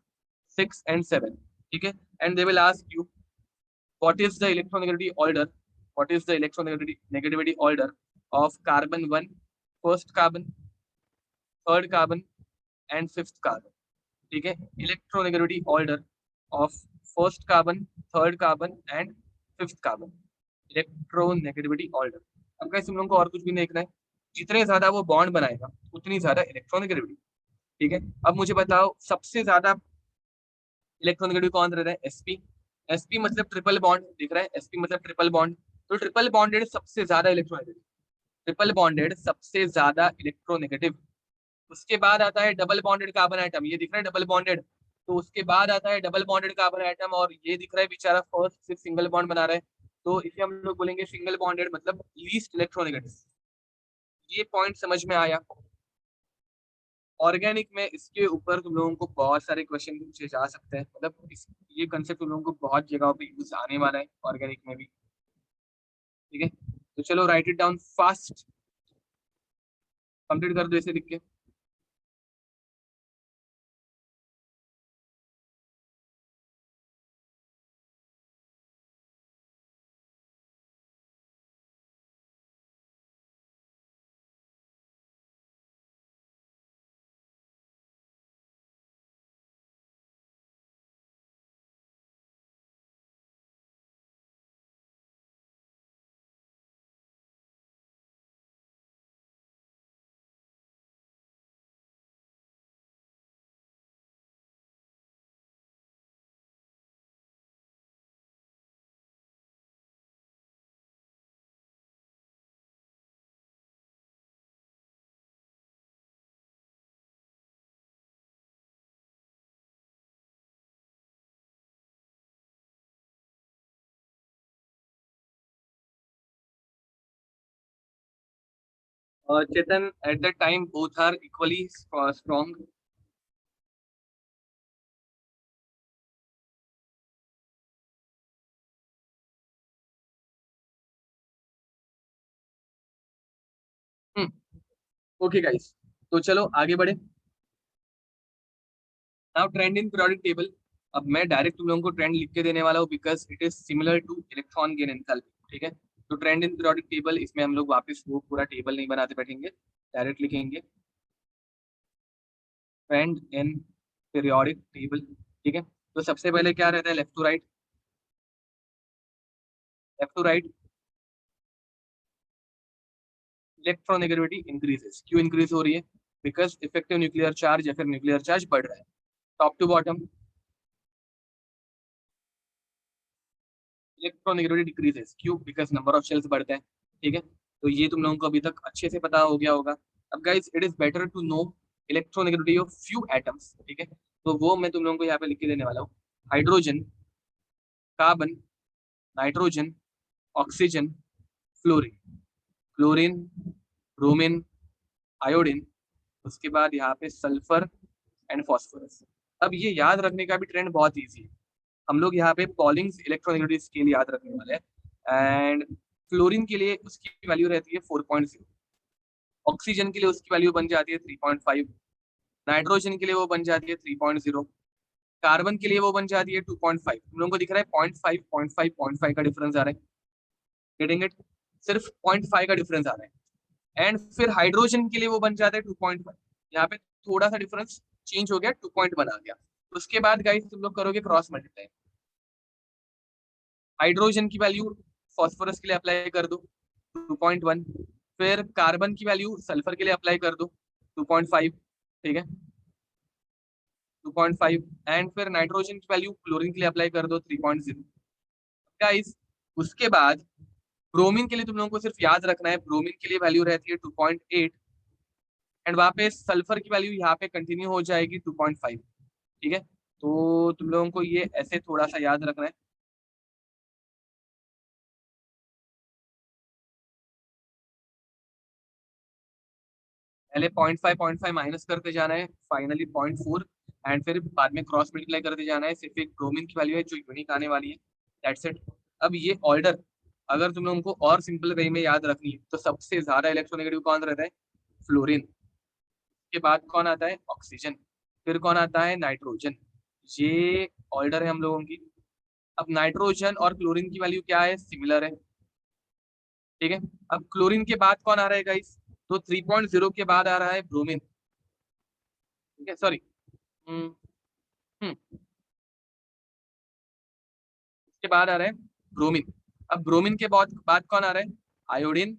6 and 7। ठीक है। And they will ask you what is the electronegativity order, what is the electronegativity order of carbon 1, first carbon, third carbon and fifth carbon. ठीक है। Electronegativity order of first carbon, third carbon and fifth carbon, electronegativity order. अब guys तुम लोगों को और कुछ भी नहीं देखना है, जितने ज्यादा वो बॉन्ड बनाएगा उतनी ज्यादा इलेक्ट्रोनेगेटिविटी। ठीक है, अब मुझे बताओ सबसे ज्यादा इलेक्ट्रोनेगेटिव कौन रहता है? एसपी। एसपी मतलब ट्रिपल बॉन्ड, दिख रहा है? एसपी मतलब ट्रिपल बॉन्ड, तो ट्रिपल बॉन्डेड सबसे ज्यादा इलेक्ट्रोनेगेटिव, ट्रिपल बॉन्डेड सबसे ज्यादा इलेक्ट्रोनेगेटिव। उसके बाद आता है डबल बॉन्डेड कार्बन आइटम, ये दिख रहा है डबल बॉन्डेड, तो उसके बाद आता है डबल बॉन्डेड कार्बन आइटम, और ये दिख रहा है बेचारा फर्स्ट सिर्फ सिंगल बॉन्ड बना रहा है, तो इसे हम लोग बोलेंगे सिंगल बॉन्डेड मतलब लीस्ट इलेक्ट्रोनेगेटिव। ये पॉइंट समझ में आया? ऑर्गेनिक में इसके ऊपर तुम लोगों को बहुत सारे क्वेश्चन पूछे जा सकते हैं, मतलब ये कंसेप्ट तुम लोगों को बहुत जगहों पे यूज आने वाला है ऑर्गेनिक में भी। ठीक है, तो चलो write it down fast, complete कर दो इसे लिख के। Chetan, at the time both are equally strong. Okay guys, तो चलो आगे बढ़े। Now trend in periodic table. अब मैं डायरेक्ट तुम लोगों को ट्रेंड लिख के देने वाला हूँ, because it is similar two electron gain enthalpy. ठीक है, तो ट्रेंड इन पीरियोडिक टेबल, इसमें हम लोग वापस वो पूरा टेबल नहीं बनाते बैठेंगे, डायरेक्ट लिखेंगे ट्रेंड इन पीरियोडिक टेबल। ठीक है, तो सबसे पहले क्या रहता है? Left to right, left to right, electronegativity increases. क्यों इंक्रीज हो रही है? बिकॉज इफेक्टिव न्यूक्लियर चार्ज या फिर न्यूक्लियर चार्ज बढ़ रहा है। Top to bottom, electronegativity decreases. क्यों? बिकॉज नंबर ऑफ शेल्स बढ़ते हैं। ठीक है, तो ये तुम लोगों को अभी तक अच्छे से पता हो गया होगा। अब guys it is better to know electronegativity of few atoms. ठीक है, तो वो मैं तुम लोगों को यहाँ पे लिख के देने वाला हूँ। Hydrogen, carbon, nitrogen, oxygen, fluorine, chlorine, bromine, iodine, उसके बाद यहाँ पे सल्फर एंड फॉस्फोरस। अब ये याद रखने का भी ट्रेंड बहुत ईजी है। हम लोग यहाँ पे पॉलिंग्स इलेक्ट्रोनेगेटिव स्केल याद रखने वाले हैं, एंड फ्लोरीन के लिए उसकी वैल्यू रहती है 4.0, ऑक्सीजन के लिए उसकी वैल्यू बन जाती है 3.5, नाइट्रोजन के लिए वो बन जाती है 3.0, कार्बन के लिए वो बन जाती है 2.5। तुम लोगों को दिख रहा है 0.5 0.5 0.5 का डिफरेंस आ रहा है, गेटिंग इट? सिर्फ 0.5 का डिफरेंस आ रहा है। एंड फिर हाइड्रोजन के लिए वो बन जाता है 2.5, यहाँ पे थोड़ा सा डिफरेंस चेंज हो गया, 2 आ गया। उसके बाद गाइस तुम लोग करोगे क्रॉस मल्टीप्लाई, हाइड्रोजन की वैल्यू फॉस्फोरस के लिए अप्लाई कर दो 2.1, फिर कार्बन की वैल्यू सल्फर के लिए अप्लाई कर दो 2.5। ठीक है, 2.5, एंड फिर नाइट्रोजन की वैल्यू क्लोरीन के लिए अप्लाई कर दो 3.0। गाइस उसके बाद ब्रोमीन के लिए तुम लोगों को सिर्फ याद रखना है, ब्रोमीन के लिए वैल्यू रहती है 2.8, एंड वहां पे सल्फर की वैल्यू यहाँ पे कंटिन्यू हो जाएगी 2.5। ठीक है, तो तुम लोगों को ये ऐसे थोड़ा सा याद रखना है। पहले 0.5 माइनस करते जाना है, फाइनली 0.4, एंड फिर बाद में क्रॉस मल्टीप्लाई करते जाना है। सिर्फ एक ब्रोमीन की वैल्यू है जो यूनिक आने वाली है, दैट्स इट। अब ये ऑर्डर अगर तुम लोगों को और सिंपल वे में याद रखनी है, तो सबसे ज्यादा इलेक्ट्रोनेगेटिव कौन रहता है? फ्लोरीन। के बाद कौन आता है? ऑक्सीजन। फिर कौन आता है? नाइट्रोजन। ये ऑर्डर है हम लोगों की। अब नाइट्रोजन और क्लोरीन की वैल्यू क्या है? सिमिलर है। ठीक है, अब क्लोरीन के बाद कौन आ रहा है गाइस? तो 3.0 के बाद आ रहा है ब्रोमीन। ठीक है, सॉरी, हम्म, बाद आ रहा है ब्रोमीन। अब ब्रोमीन के बाद कौन आ रहा है? आयोडीन,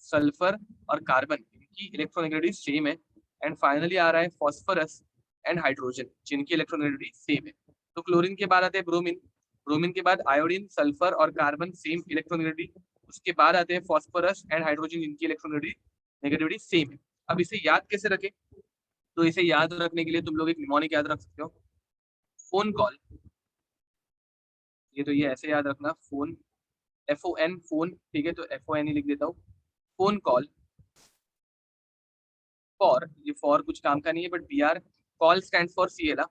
सल्फर और कार्बन, इनकी इलेक्ट्रोनेगेटिविटी सेम है। एंड फाइनली आ रहा है फॉस्फोरस एंड हाइड्रोजन, जिनकी इलेक्ट्रोनेगेटिविटी सेम है। तो क्लोरीन के बाद आते हैं ब्रोमीन, ब्रोमीन के बाद आयोडीन, सल्फर और कार्बन, सेम इलेक्ट्रोनेगेटिविटी। उसके बाद आते हैं फॉस्फोरस एंड हाइड्रोजन, जिनकी इलेक्ट्रोनेगेटिविटी सेम है। अब इसे याद कैसे रखें? तो इसे याद रखने के लिए तुम लोग एक निमोनिक याद रख सकते हो, फोन कॉल। ये ऐसे याद रखना, फोन, FON, फोन, ठीक है, तो FON ही लिख देता हूँ। फोन कॉल फॉर, ये फॉर कुछ काम का नहीं है, but BR, call stand for CL,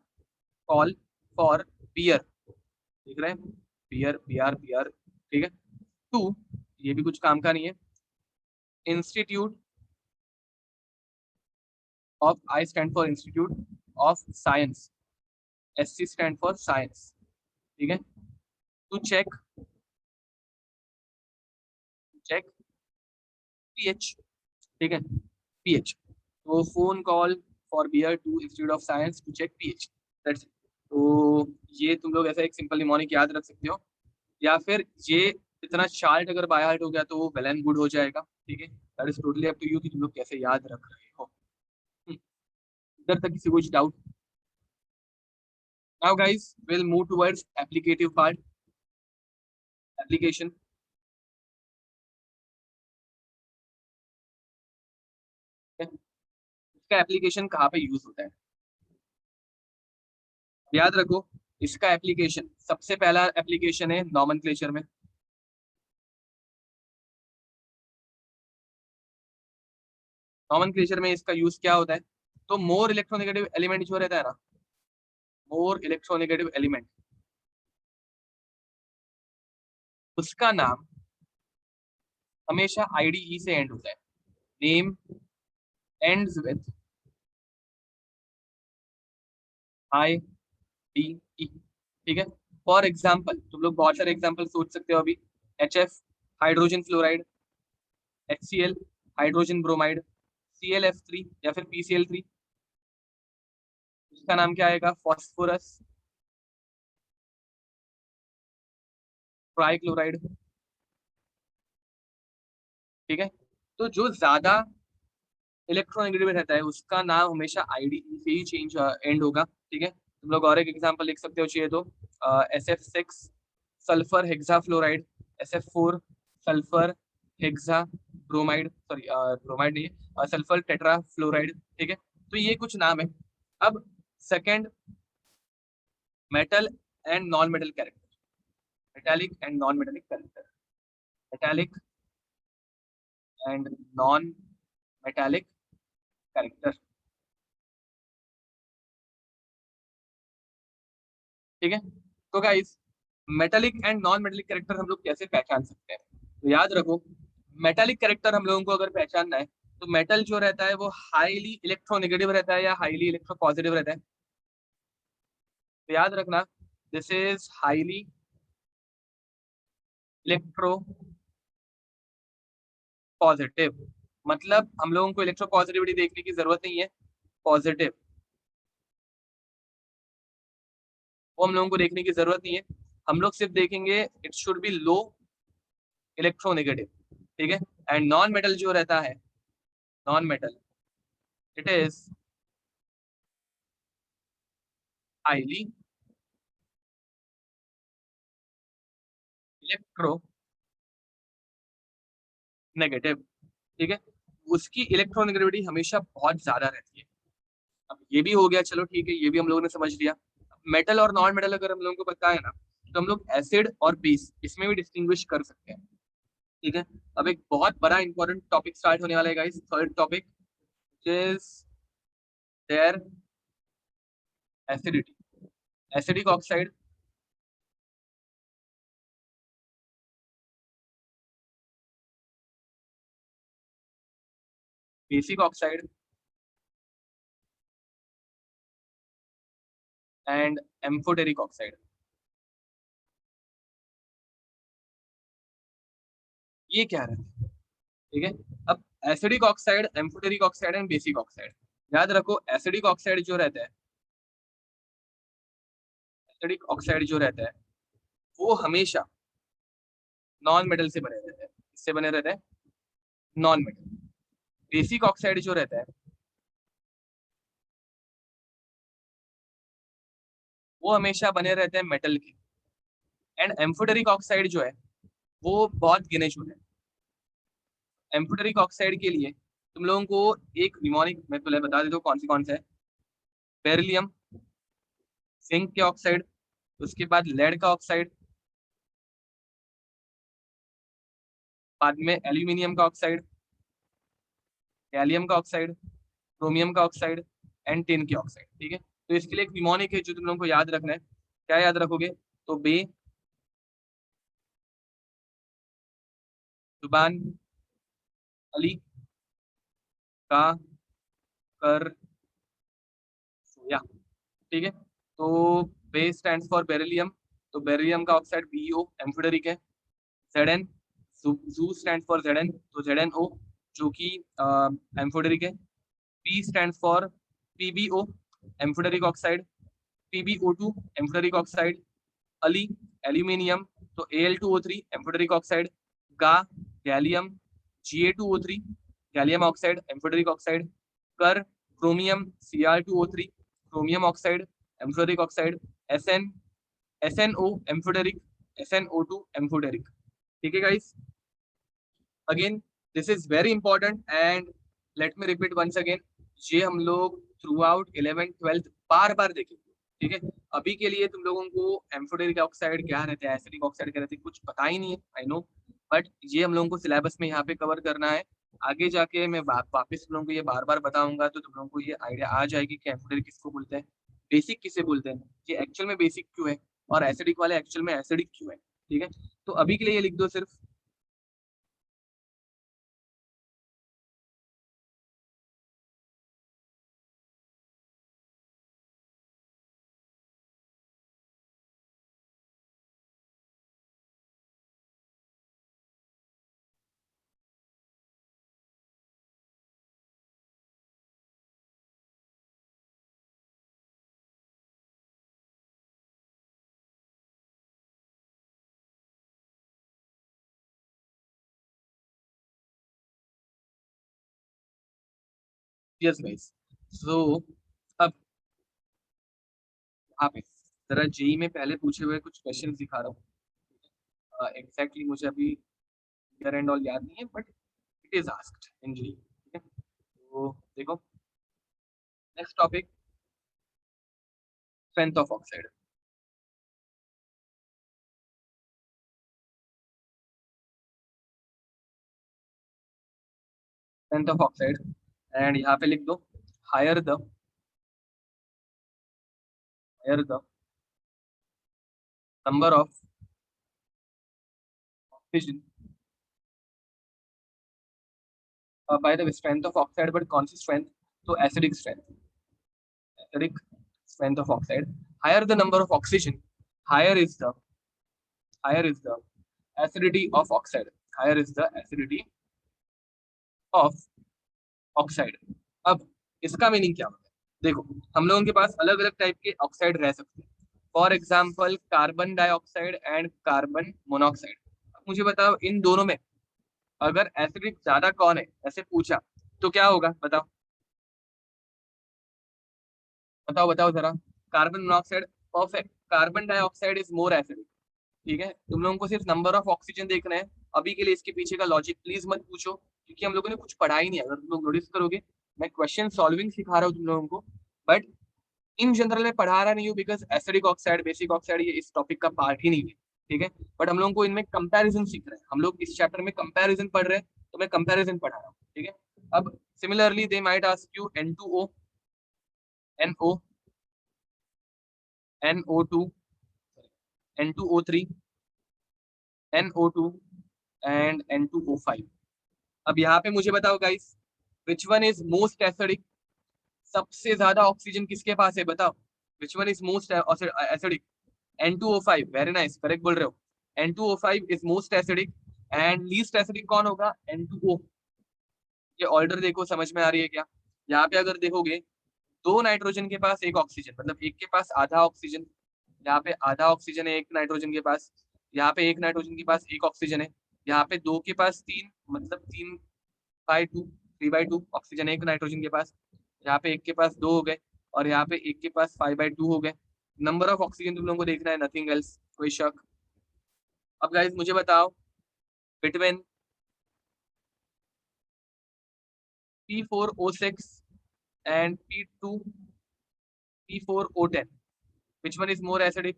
call for bear, देख रहे हैं, बियर, BR, ठीक है। टू, ये भी कुछ काम का नहीं है, institute of, I stand for institute of science, SC stand for science, ठीक है। टू चेक, चेक PH, ठीक है, PH। तो phone call for bear to institute of science to check PH, that's it. तो ये तुम लोग ऐसा एक सिंपल निमोनिक याद रख सकते हो, या फिर ये इतना शार्ट अगर बाय हार्ट हो गया तो वो वेल एंड गुड हो जाएगा, ठीक है। That is totally up to you कि तुम लोग कैसे याद रख रहे हो। इधर तक किसी को कुछ doubt? Now guys will move towards applicative part, application. इसका एप्लीकेशन कहाँ पे यूज होता है? याद रखो, इसका एप्लीकेशन, सबसे पहला एप्लीकेशन है नॉमेनक्लेचर में। नॉमेनक्लेचर में इसका यूज क्या होता है? तो मोर इलेक्ट्रोनेगेटिव एलिमेंट जो रहता है ना, मोर इलेक्ट्रोनेगेटिव एलिमेंट, उसका नाम हमेशा IDE से एंड होता है। नेम एंड्स विद IDE, ठीक है। फॉर एग्जाम्पल, तुम लोग बहुत सारे एग्जाम्पल सोच सकते हो अभी, HF hydrogen fluoride, HCl hydrogen bromide, ClF3 या फिर PCl3, उसका नाम क्या आएगा? फॉस्फोरस ट्राइक्लोराइड, ठीक है। तो जो ज्यादा इलेक्ट्रोनेगेटिव रहता है उसका नाम हमेशा IDE से ही चेंज एंड होगा, ठीक है। तुम लोग और एक एग्जांपल लिख सकते हो चाहिए तो, SF6 sulphur hexa fluoride, SF4 sulphur hexa bromide, sorry bromide नहीं है, सल्फर टेट्रा फ्लोराइड, ठीक है। तो ये कुछ नाम है। अब second, metal and non metal character, metallic and non metallic character, metallic and non metallic character, ठीक है। तो guys, metallic and non metallic character हम लोग कैसे पहचान सकते हैं? तो याद रखो, मेटालिक कैरेक्टर हम लोगों को अगर पहचानना है, तो मेटल जो रहता है वो हाईली इलेक्ट्रोनेगेटिव रहता है या हाईली इलेक्ट्रो पॉजिटिव रहता है? तो याद रखना, this is highly electro positive, मतलब हम लोगों को इलेक्ट्रो पॉजिटिविटी देखने की जरूरत नहीं है, पॉजिटिव वो हम लोगों को देखने की जरूरत नहीं है। हम लोग सिर्फ देखेंगे it should B low electronegative, ठीक है। एंड नॉन मेटल जो रहता है, non metal, it is highly electro negative, ठीक है। उसकी इलेक्ट्रोनेगेटिविटी हमेशा बहुत ज्यादा रहती है। अब ये भी हो गया, चलो ठीक है, ये भी हम लोगों ने समझ लिया। मेटल और नॉन मेटल अगर हम लोगों को पता है ना, तो हम लोग एसिड और बेस इसमें भी डिस्टिंग्विश कर सकते हैं, ठीक है। अब एक बहुत बड़ा इंपॉर्टेंट टॉपिक स्टार्ट होने वाला है guys, third topic, is there acidity, acidic oxide, basic oxide and amphoteric oxide. ये क्या रहता है, ठीक है। अब acidic oxide, amphoteric oxide and basic oxide, याद रखो, एसिडिक ऑक्साइड जो रहता है, एसिडिक ऑक्साइड जो रहता है वो हमेशा नॉन मेटल से बने रहते हैं। इससे बने रहते हैं नॉन मेटल। बेसिक ऑक्साइड जो रहता है वो हमेशा बने रहते हैं मेटल के। एंड एम्फोटेरिक ऑक्साइड जो है वो बहुत गिने चुने हैं। एम्फोटेरिक ऑक्साइड के लिए तुम लोगों को एक निमोनिक मैं पहले बता देता हूँ कौन से है। बेरिलियम, जिंक के ऑक्साइड, उसके बाद लेड का ऑक्साइड, बाद में एल्यूमिनियम का ऑक्साइड, गैलियम का ऑक्साइड, क्रोमियम का ऑक्साइड एंड टिन के ऑक्साइड। ठीक है, तो इसके लिए एक निमोनिक है जो तुम लोगों को याद रखना है। क्या याद रखोगे? तो बे, जुबान, अली, का, कर, सोया। ठीक है, तो बे स्टैंड्स फॉर बेरिलियम, तो बेरिलियम का ऑक्साइड बीईओ एम्फोटेरिक है। जेड, जू स्टैंड फॉर जेड, तो जेड जो कि एम्फोटेरिक है। P stand for PBO amphoteric oxide, पीबीओ2 एम्फोटेरिक ऑक्साइड। अली, एल्यूमिनियम, तो Al2O3 एम्फोटेरिक ऑक्साइड। गा, gallium, Ga2O3 gallium oxide amphoteric oxide. कर, chromium, Cr2O3 chromium oxide amphoteric oxide. Sn, SnO amphoteric, SnO2 amphoteric. ठीक है guys, again this is very important and let me repeat once again. ये हम लोग through out 11th 12th बार बार देखेंगे। ठीक है, अभी के लिए तुम लोगों को एम्फोटेरिक ऑक्साइड क्या रहता है, एसिडिक ऑक्साइड क्या रहता है, कुछ पता ही नहीं है, आई नो। बट ये हम लोगों को सिलेबस में यहाँ पे कवर करना है। आगे जाके मैं वापस तुम लोगों को ये बार बार बताऊंगा तो तुम लोगों को ये आइडिया आ जाएगी कि एम्फोटेरिक किसको बोलते हैं, बेसिक किसे बोलते हैं, ये एक्चुअल में बेसिक क्यों है, और एसिडिक वाले एक्चुअल में एसिडिक क्यों है। ठीक है, तो अभी के लिए ये लिख दो सिर्फ। यस गाइस, सो अब आप जरा जेई में पहले पूछे हुए कुछ क्वेश्चन दिखा रहा हूँ। एग्जैक्टली मुझे अभी ईयर एंड ऑल याद नहीं है but it is asked in JEE. ठीक है, तो देखो next topic, strength of oxide. Strength of oxide and यहाँ पे लिख दो higher the higher the number of oxygen by the strength of oxide, but कौन सी स्ट्रेंथ? तो acidic strength, acidic strength of oxide. Higher the number of oxygen, higher is the higher is the acidity of oxide. Higher is the acidity of oxide. अब इसका meaning क्या होता है? देखो, हम लोगों के पास अलग अलग टाइप के ऑक्साइड रह सकते हैं। For example carbon dioxide and carbon monoxide. मुझे बताओ इन दोनों में अगर एसिडिक ज्यादा कौन है, ऐसे पूछा तो क्या होगा? बताओ बताओ बताओ जरा। Carbon monoxide, perfect. Carbon dioxide is more acidic. ठीक है, तुम लोगों को सिर्फ नंबर ऑफ ऑक्सीजन देखना है। अभी के लिए इसके पीछे का लॉजिक प्लीज मत पूछो क्योंकि हम लोगों ने कुछ पढ़ा ही नहीं है। अगर तुम लोग नोटिस करोगे मैं क्वेश्चन सॉल्विंग सिखा रहा हूँ तुम लोगों को, बट इन जनरल में पढ़ा रहा नहीं हूँ because acidic oxide basic oxide ये इस टॉपिक का पार्ट ही नहीं है। ठीक है, बट हम लोगों को इनमें कंपैरिजन सीख रहे हैं, हम लोग इस चैप्टर में कंपैरिजन पढ़ रहे हैं, तो मैं कंपैरिजन पढ़ा रहा हूँ। ठीक है, अब similarly they might ask you N2O, NO, NO2, N2O3, NO2 and N2O5। अब यहाँ पे मुझे बताओ guys, which one is most acidic? सबसे ज्यादा ऑक्सीजन किसके पास है बताओ? विच one is most acidic? N2O5, very nice, correct बोल रहे हो। N2O5 is most acidic and least acidic कौन होगा? N2O। ये ऑर्डर देखो, समझ में आ रही है क्या? यहाँ पे अगर देखोगे दो नाइट्रोजन के पास एक ऑक्सीजन, मतलब एक के पास आधा ऑक्सीजन, यहाँ पे आधा ऑक्सीजन है एक नाइट्रोजन के पास, यहाँ पे एक नाइट्रोजन के पास एक ऑक्सीजन है, यहाँ पे दो के पास तीन, मतलब 3/2, 3/2 ऑक्सीजन है एक नाइट्रोजन के पास, यहाँ पे एक के पास दो हो गए, और यहाँ पे एक के पास 5/2 हो गए। नंबर ऑफ ऑक्सीजन तुम लोगों को देखना है, नथिंग एल्स, कोई शक। अब गाइस मुझे बताओ, between P4O6 and P4O10, which one is more acidic?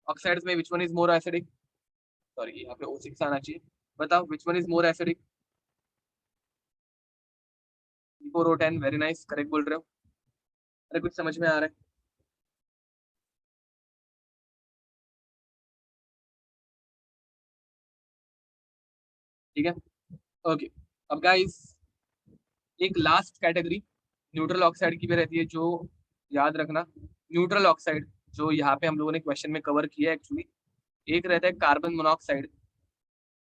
Oxides में which one is more acidic? Sorry, यहाँ पे O6 आना चाहिए। बताओ which one is more acidic? P4O10, very nice, correct बोल रहे हो। अरे कुछ समझ में आ रहा है? ठीक है, ओके। अब गाइस एक लास्ट कैटेगरी न्यूट्रल ऑक्साइड की भी रहती है, जो याद रखना, न्यूट्रल ऑक्साइड जो यहाँ पे हम लोगों ने क्वेश्चन में कवर किया है एक्चुअली, एक रहता है कार्बन मोनोऑक्साइड,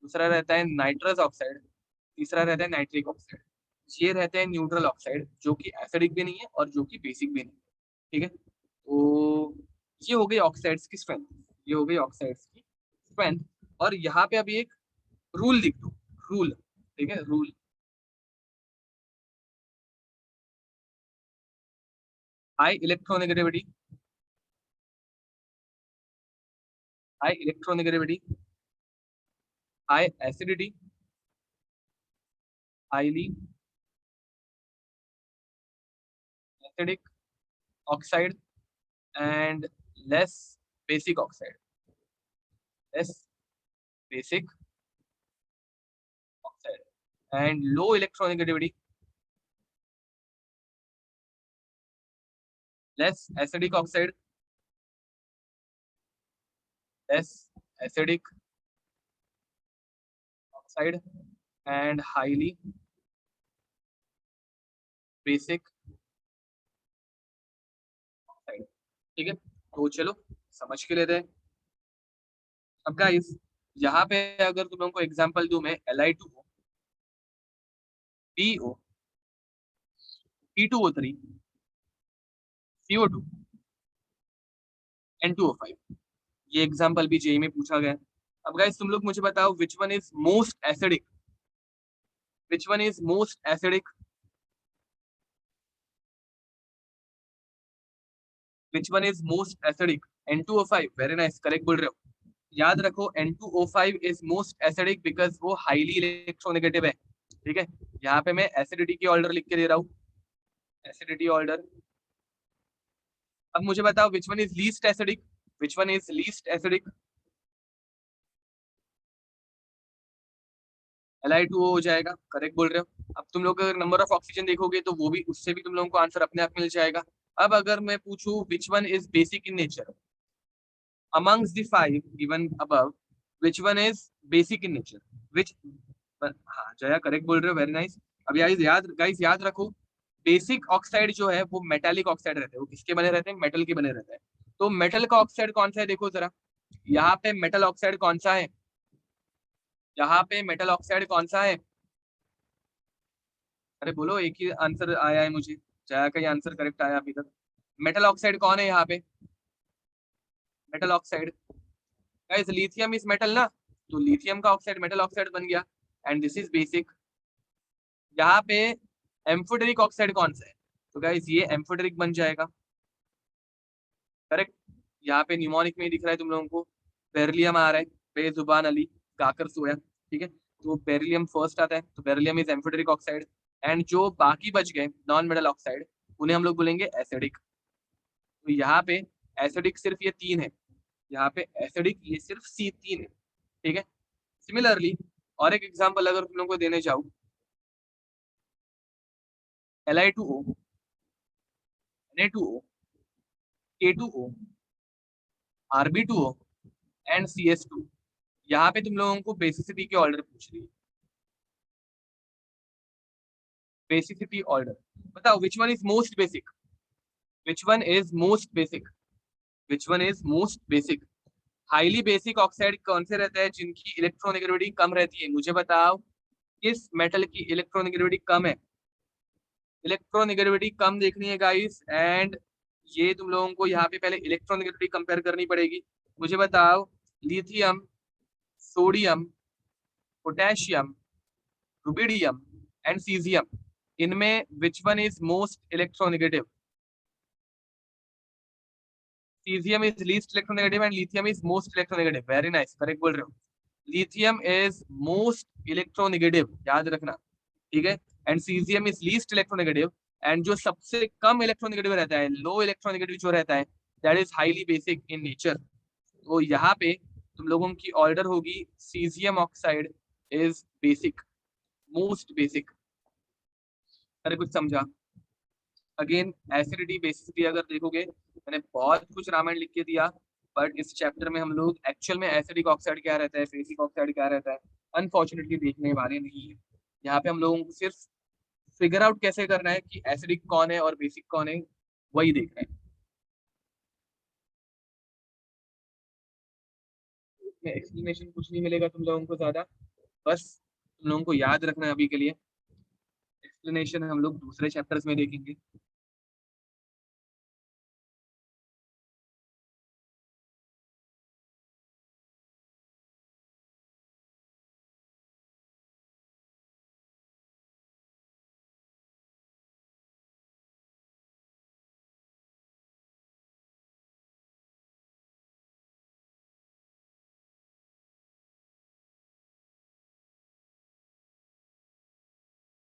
दूसरा रहता है नाइट्रस ऑक्साइड, तीसरा रहता है नाइट्रिक ऑक्साइड। ये रहते हैं न्यूट्रल ऑक्साइड, जो कि एसिडिक भी नहीं है और जो कि बेसिक भी नहीं है। ठीक है, तो ये हो गई ऑक्साइड्स की स्ट्रेंथ, ये हो गई ऑक्साइड्स की स्ट्रेंथ। और यहाँ पे अभी एक रूल लिख दो, रूल, ठीक है, rule. High electronegativity, high electronegativity, high acidity, highly acidic oxide, and less basic oxide, less basic oxide, and low electronegativity, less acidic oxide, less acidic oxide, and highly basic oxide. ठीक है, तो चलो समझ के लेते हैं। अब गाइस यहाँ पे अगर तुम लोगों को एग्जांपल दूं मैं, Li2O, PO, P2O3, CO2, N2O5, ये एग्जांपल भी जेई में पूछा गया है। अब गाइस तुम लोग मुझे बताओ, विच one is most acidic, which one is most acidic, which one is most acidic? N2O5, very nice, correct बोल रहे हो। याद रखो N2O5 is most acidic because वो हाईली इलेक्ट्रोनेगेटिव है। ठीक है, यहाँ पे मैं एसिडिटी की ऑर्डर लिख के दे रहा हूँ, एसिडिटी ऑर्डर। अब मुझे बताओ विच one is least acidic, which one is least acidic? Li2O हो जाएगा, करेक्ट बोल रहे हो। अब तुम लोग अगर नंबर ऑफ ऑक्सीजन देखोगे तो वो भी, उससे भी तुम लोगों को आंसर अपने आप मिल जाएगा। अब अगर मैं पूछूं विच one is basic in nature, amongst the five given above, which one is basic in nature? Which, हाँ जया करेक्ट बोल रहे हो, वेरी नाइस। अब गाइस याद रखो, बेसिक ऑक्साइड जो है वो मेटालिक ऑक्साइड रहते हैं, वो किसके बने रहते हैं? मेटल के बने रहते हैं। तो मेटल का ऑक्साइड कौन सा है देखो जरा, यहाँ पे मेटल ऑक्साइड कौन सा है, यहाँ पे मेटल ऑक्साइड कौन सा है? अरे बोलो, एक ही आंसर आया है मुझे, जया का ही आंसर करेक्ट आया अभी तक। मेटल ऑक्साइड कौन है यहाँ पे? Metal oxide, guys lithium is metal ना, तो लिथियम का ऑक्साइड मेटल ऑक्साइड बन गया, एंड दिस इज बेसिक। यहाँ पे एम्फोटेरिक ऑक्साइड कौन सा है? तो गाइस ये एम्फोटेरिक बन जाएगा, करेक्ट। यहाँ पे न्यूमोनिक में दिख रहा है तुम लोगों को, बेरिलियम आ रहा है, बेजुबान अली गाकर सोया। ठीक है, तो बेरिलियम फर्स्ट आता है, तो beryllium is amphoteric oxide, and जो बाकी बच गए नॉन मेटल ऑक्साइड, उन्हें हम लोग बोलेंगे एसिडिक। तो यहाँ पे एसिडिक सिर्फ ये तीन है, यहाँ पे एसिडिक ये सिर्फ सी तीन है। ठीक है, सिमिलरली और एक एग्जांपल अगर तुम लोगों को देने जाऊं, Li2O, Na2O, K2O, Rb2O, and CS2, यहाँ पे तुम लोगों को बेसिसिटी के ऑर्डर पूछ रही है, बेसिसिटी ऑर्डर। बताओ विच one is most basic, which one is most basic, which one is most basic? Highly basic oxide कौन से रहते हैं जिनकी इलेक्ट्रोनेगेटिविटी कम रहती है? मुझे बताओ किस मेटल की इलेक्ट्रोनेगेटिविटी कम है? इलेक्ट्रोनेगेटिविटी कम देखनी है गाइस, एंड ये तुम लोगों को यहाँ पे पहले इलेक्ट्रोनेगेटिविटी कंपेयर करनी पड़ेगी। मुझे बताओ lithium, sodium, potassium, rubidium and caesium, इनमें which one is most electronegative? Caesium is least electronegative and lithium is most electronegative. Very nice, correct बोल रहे हो. लिथियम इज मोस्ट इलेक्ट्रोनेगेटिव, याद रखना. ठीक है. And caesium is least electronegative. And जो सबसे कम इलेक्ट्रोनेगेटिव रहता है, लो इलेक्ट्रोनेगेटिव जो रहता है, that is highly basic in nature. तो यहाँ पे तुम लोगों की ऑर्डर होगी caesium oxide is basic, most basic. अरे कुछ समझा? अगेन एसिडिटी बेसिसिटी अगर देखोगे, मैंने बहुत कुछ रामायण लिख के दिया, बट इस चैप्टर में हम लोग एक्चुअल में एसिडिक ऑक्साइड क्या रहता है, बेसिक ऑक्साइड क्या रहता है, अनफॉर्चुनेटली देखने वाले नहीं है. यहाँ पे हम लोगों को सिर्फ फिगर आउट कैसे करना है कि एसिडिक कौन है और बेसिक कौन है, वही देख रहे हैं. इसमें एक्सप्लेनेशन कुछ नहीं मिलेगा तुम लोगों को ज्यादा, बस तुम लोगों को याद रखना है अभी के लिए. एक्सप्लेनेशन हम लोग दूसरे चैप्टर्स में देखेंगे.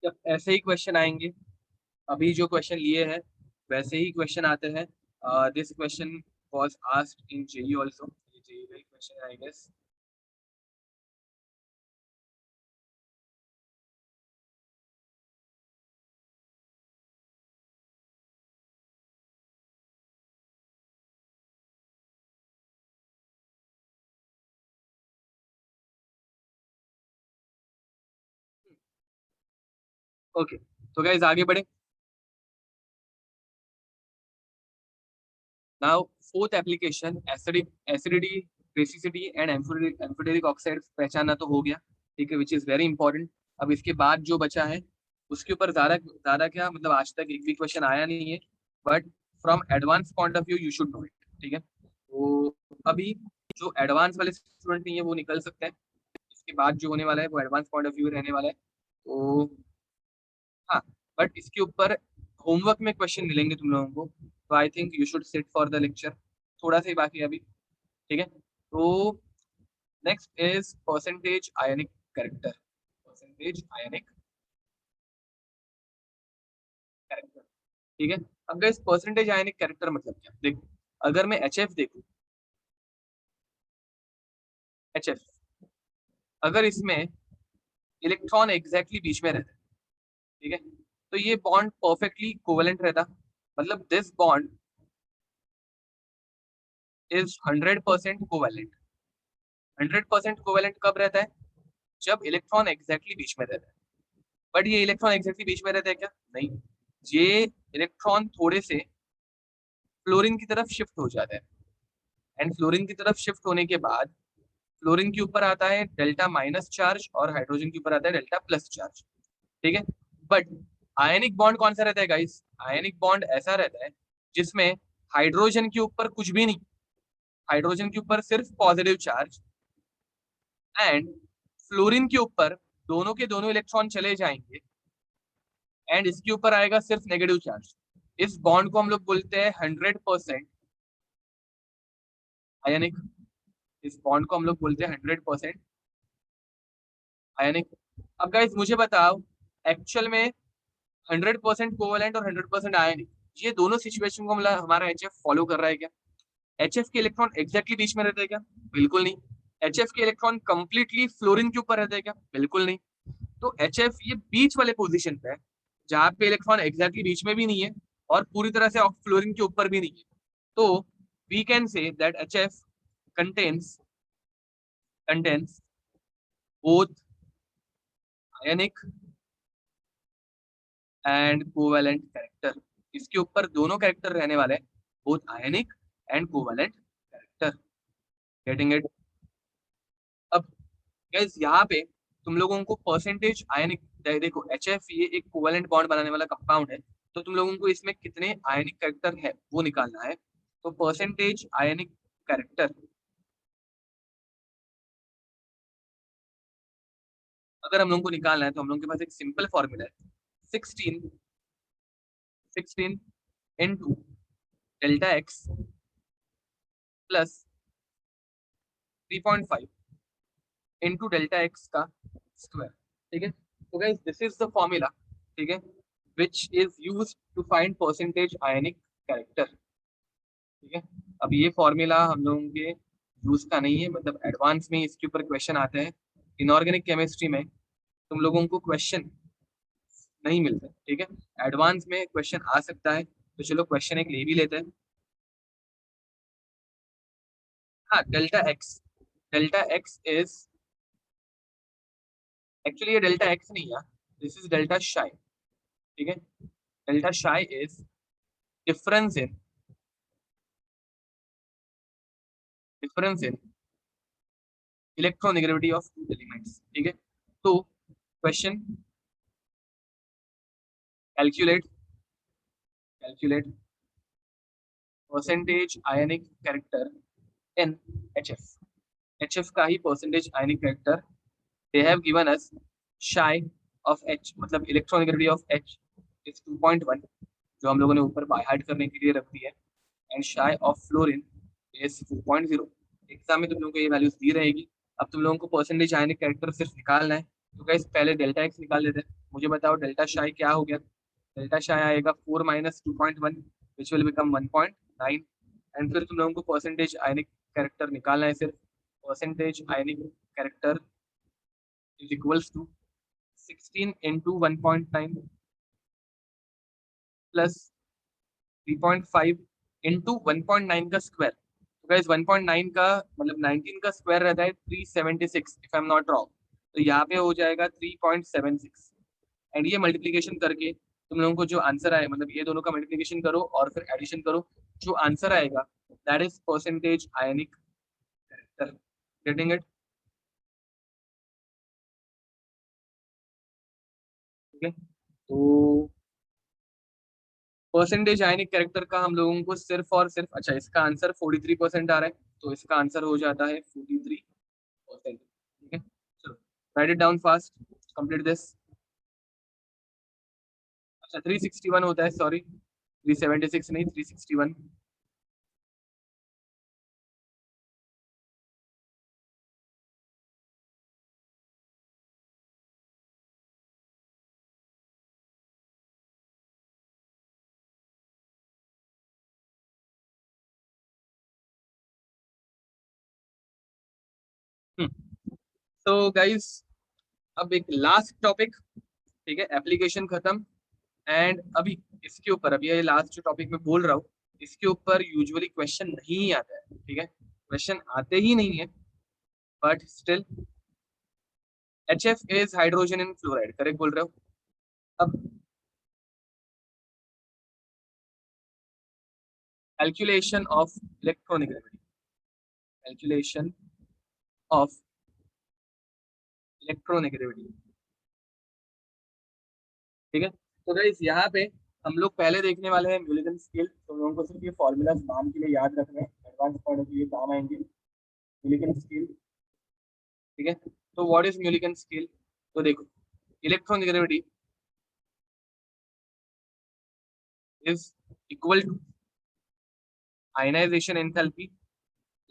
जब ऐसे ही क्वेश्चन आएंगे, अभी जो क्वेश्चन लिए हैं वैसे ही क्वेश्चन आते हैं. This question was asked in JEE also, ये जेई का क्वेश्चन है आई गेस. ओके, तो गाइस आगे बढ़े. Now fourth application, acidic acidity, basicity and amphoteric oxide पहचानना तो हो गया. ठीक है, विच इज वेरी इंपॉर्टेंट. अब इसके बाद जो बचा है उसके ऊपर ज्यादा ज्यादा क्या मतलब आज तक एक भी क्वेश्चन आया नहीं है, but from advance point of view you should know it. ठीक है, तो अभी जो एडवांस वाले स्टूडेंट नहीं है वो निकल सकते हैं. इसके बाद जो होने वाला है वो एडवांस पॉइंट ऑफ व्यू रहने वाला है. तो हाँ, बट इसके ऊपर होमवर्क में क्वेश्चन मिलेंगे तुम लोगों को, तो I think you should sit for the lecture. थोड़ा सा ही बाकी है अभी. ठीक है, तो next is percentage ionic character. Percentage ionic character. ठीक है. अब गाइस परसेंटेज आयनिक कैरेक्टर मतलब क्या, देखो अगर मैं एच एफ देखूं, एच एफ, अगर इसमें इलेक्ट्रॉन एग्जैक्टली बीच में रहता है, ठीक है, तो ये बॉन्ड परफेक्टली कोवेलेंट रहता. मतलब this bond is 100% covalent. 100% covalent कब रहता है? जब इलेक्ट्रॉन एग्जैक्टली बीच में रहता है. बट ये इलेक्ट्रॉन एग्जैक्टली बीच में रहता है क्या? नहीं. ये इलेक्ट्रॉन थोड़े से फ्लोरीन की तरफ शिफ्ट हो जाता है. एंड फ्लोरीन की तरफ शिफ्ट होने के बाद फ्लोरीन के ऊपर आता है डेल्टा माइनस चार्ज और हाइड्रोजन के ऊपर आता है डेल्टा प्लस चार्ज. ठीक है. बट आयनिक बॉन्ड कौन सा रहता है गाइस? आयनिक बॉन्ड ऐसा रहता है जिसमें हाइड्रोजन के ऊपर कुछ भी नहीं, हाइड्रोजन के ऊपर सिर्फ पॉजिटिव चार्ज, एंड फ्लोरीन के ऊपर दोनों के दोनों इलेक्ट्रॉन चले जाएंगे, एंड इसके ऊपर आएगा सिर्फ नेगेटिव चार्ज. इस बॉन्ड को हम लोग बोलते हैं 100% आयनिक. इस बॉन्ड को हम लोग बोलते हैं 100% आयनिक. अब गाइस मुझे बताओ, एक्चुअल में 100% कोवलेंट और 100% आयनिक, ये दोनों सिचुएशन को मतलब हमारा एच एफ फॉलो कर रहा है क्या? एच एफ के इलेक्ट्रॉन एग्जैक्टली बीच में रहते हैं क्या? बिल्कुल नहीं. एच एफ के इलेक्ट्रॉन कंप्लीटली फ्लोरीन के ऊपर रहते हैं क्या? बिल्कुल नहीं. तो एच एफ ये बीच वाले पोजीशन पे है, जहां पे इलेक्ट्रॉन एग्जैक्टली बीच में भी नहीं है और पूरी तरह से फ्लोरीन के ऊपर भी नहीं है. तो we can say that H F contains contains both ionic and covalent character. इसके ऊपर दोनों कैरेक्टर रहने वाले हैं, both ionic and covalent character. Getting it? अब गाइस यहाँ पे तुम लोगों को परसेंटेज आयनिक, देखो एच एफ ये एक कोवेलेंट बॉन्ड बनाने वाला कंपाउंड है, तो तुम लोगों को इसमें कितने आयनिक कैरेक्टर है वो निकालना है. तो परसेंटेज आयनिक कैरेक्टर अगर हम लोगों को निकालना है तो हम लोगों के पास एक सिंपल फॉर्मूला है, 16 into delta X plus 3.5 into delta X का स्क्वायर। ठीक है, तो guys this is the formula, ठीक है, which is use to find percentage ionic character. ठीक है, अब ये फॉर्मूला हम लोगों के यूज का नहीं है, मतलब एडवांस में इसके ऊपर क्वेश्चन आते हैं। इनऑर्गेनिक केमिस्ट्री में तुम लोगों को क्वेश्चन नहीं मिलते, ठीक है, एडवांस में क्वेश्चन आ सकता है, तो चलो क्वेश्चन एक ले भी लेते हैं। हाँ, डेल्टा एक्स इज एक्चुअली, ये डेल्टा एक्स नहीं है, दिस इज डेल्टा शाई। ठीक है, delta chi is difference in difference in electronegativity of two elements. ठीक है, तो question, calculate calculate percentage ionic character in H F का ही percentage ionic character they have given us chi of H, मतलब electronegativity of H is 2.1, जो हम लोगों ने ऊपर बाय हार्ट करने के लिए रख दी है, एंड शाई ऑफ फ्लोरीन इज 4.0। एग्जाम में तुम लोगों को ये वैल्यूज दी रहेगी। अब तुम लोगों को परसेंटेज आयनिक कैरेक्टर सिर्फ निकालना है, तो गाइस पहले डेल्टा एक्स निकाल लेते हैं। मुझे बताओ डेल्टा शाई क्या हो गया। डेल्टा शाई आएगा 4 minus 2.1 which will become 1.9, and फिर तुम लोगों को परसेंटेज आयनिक कैरेक्टर निकालना है सिर्फ। Percentage ionic character is equals to 16 into 1.9 plus 3.5 into 1.9 का स्क्वायर। तो गाइस 1.9 का मतलब 19 का स्क्वायर रहता है 376 if I am not wrong, तो यहाँ पे हो जाएगा 3.76, एंड ये मल्टीप्लीकेशन करके तुम लोगों को जो आंसर आए, मतलब ये दोनों का मल्टीप्लीकेशन करो और फिर एडिशन करो, जो आंसर आएगा that is percentage ionic character. Getting it? ठीक है, तो परसेंटेज आयनिक कैरेक्टर का हम लोगों को सिर्फ और सिर्फ, अच्छा इसका आंसर 43% आ रहा है, तो इसका आंसर हो जाता है 43%। ठीक है, चलो write it down fast, complete this. अच्छा 361 होता है, सॉरी 376 नहीं, 361। तो गाइस अब एक लास्ट टॉपिक, ठीक है, एप्लीकेशन खत्म, एंड अभी इसके ऊपर, अभी ये लास्ट जो टॉपिक मैं बोल रहा हूँ इसके ऊपर यूजुअली क्वेश्चन नहीं आता है। ठीक है, क्वेश्चन आते ही नहीं है, but still H F is hydrogen in fluoride, correct बोल रहे हो। अब calculation of electronegativity, calculation of electronegativity. ठीक है, तो गाइस यहाँ पे हम लोग पहले देखने वाले हैं म्यूलिगन स्केल, तो हम लोगों को सिर्फ ये फॉर्मूलाज नाम के लिए याद रखना है, एडवांस पॉइंट के लिए काम आएंगे। म्यूलिगन स्केल, ठीक है, तो व्हाट इज म्यूलिगन स्केल, तो देखो electronegativity is equal to ionization enthalpy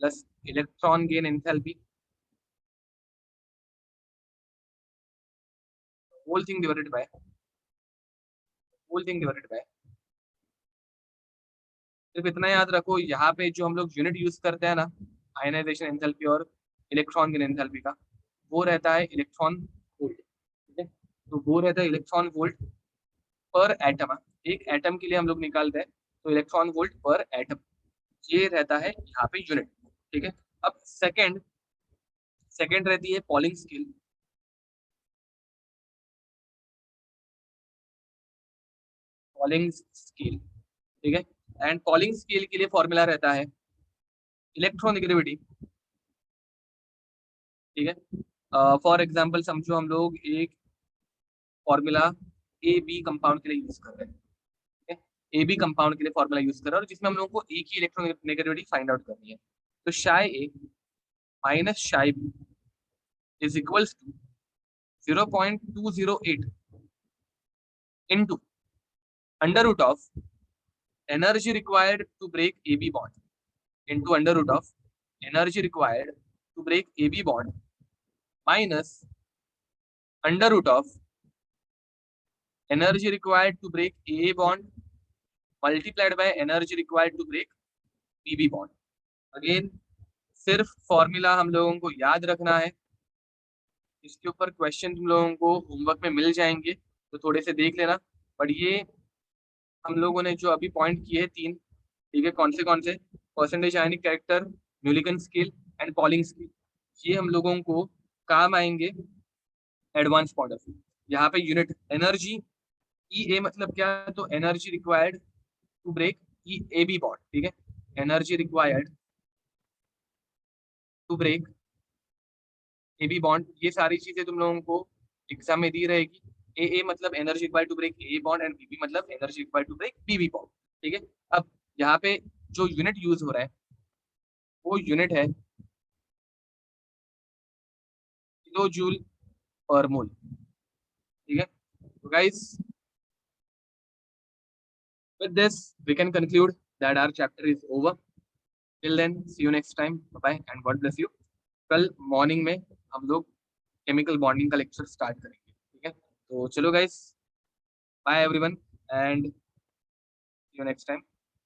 plus electron gain enthalpy, whole thing divided by whole thing divided by, सिर्फ इतना याद रखो, यहाँ पे जो हम लोग यूनिट यूज करते हैं ना आयनाइजेशन एंथैल्पी और इलेक्ट्रॉन गेन एंथैल्पी का, वो रहता है इलेक्ट्रॉन वोल्ट। ठीक है, तो वो रहता है इलेक्ट्रॉन वोल्ट पर एटम। एक एटम के लिए हम लोग निकालते हैं, तो इलेक्ट्रॉन वोल्ट पर एटम, ये रहता है यहाँ पे यूनिट। ठीक है, अब सेकंड सेकंड रहती है पॉलिंग स्केल। पॉलिंग स्केल, ठीक है, एंड पॉलिंग स्केल के लिए फॉर्मूला रहता है इलेक्ट्रोनेगेटिविटी। ठीक है, फॉर एग्जांपल समझो हम लोग एक फॉर्मूला ए बी कंपाउंड के लिए यूज कर रहे हैं। ठीक है, ए बी कंपाउंड के लिए फॉर्मूला यूज कर रहे हैं और जिसमें हम लोगों को एक ही इलेक्ट्रोनेगेटिविटी फाइंड आउट करनी है, तो chi A minus chi B is equals to 0.208 into under root of energy required to break AB bond into under root of energy required to break AB bond minus under root of energy required to break AA bond multiplied by energy required to break BB bond. Again सिर्फ formula हम लोगों को याद रखना है, इसके ऊपर question तुम लोगों को होमवर्क में मिल जाएंगे तो थोड़े से देख लेना. बट ये हम लोगों ने जो अभी पॉइंट किए हैं 3, ठीक है, कौन से percentage ionic character, Mulliken scale and Pauling scale, ये हम लोगों को काम आएंगे एडवांस पॉइंट ऑफ व्यू. यहाँ पे यूनिट एनर्जी ई ए मतलब क्या है, तो energy required to break E A B bond, ठीक है, energy required to break A B bond. ये सारी चीजें तुम लोगों को एग्जाम में दी रहेगी. ए मतलब energy required to break a bond and B मतलब energy required to break B bond, ठीक है. अब यहाँ पे जो यूनिट यूज हो रहा है वो यूनिट है किलो जूल पर मोल, ठीक है. तो guys with this we can conclude that our chapter is over. Till then, see you next time. Bye bye and God bless you. कल मॉर्निंग में हम लोग केमिकल बॉन्डिंग का लेक्चर स्टार्ट करेंगे, ठीक है. तो चलो guys, bye everyone and see you next time.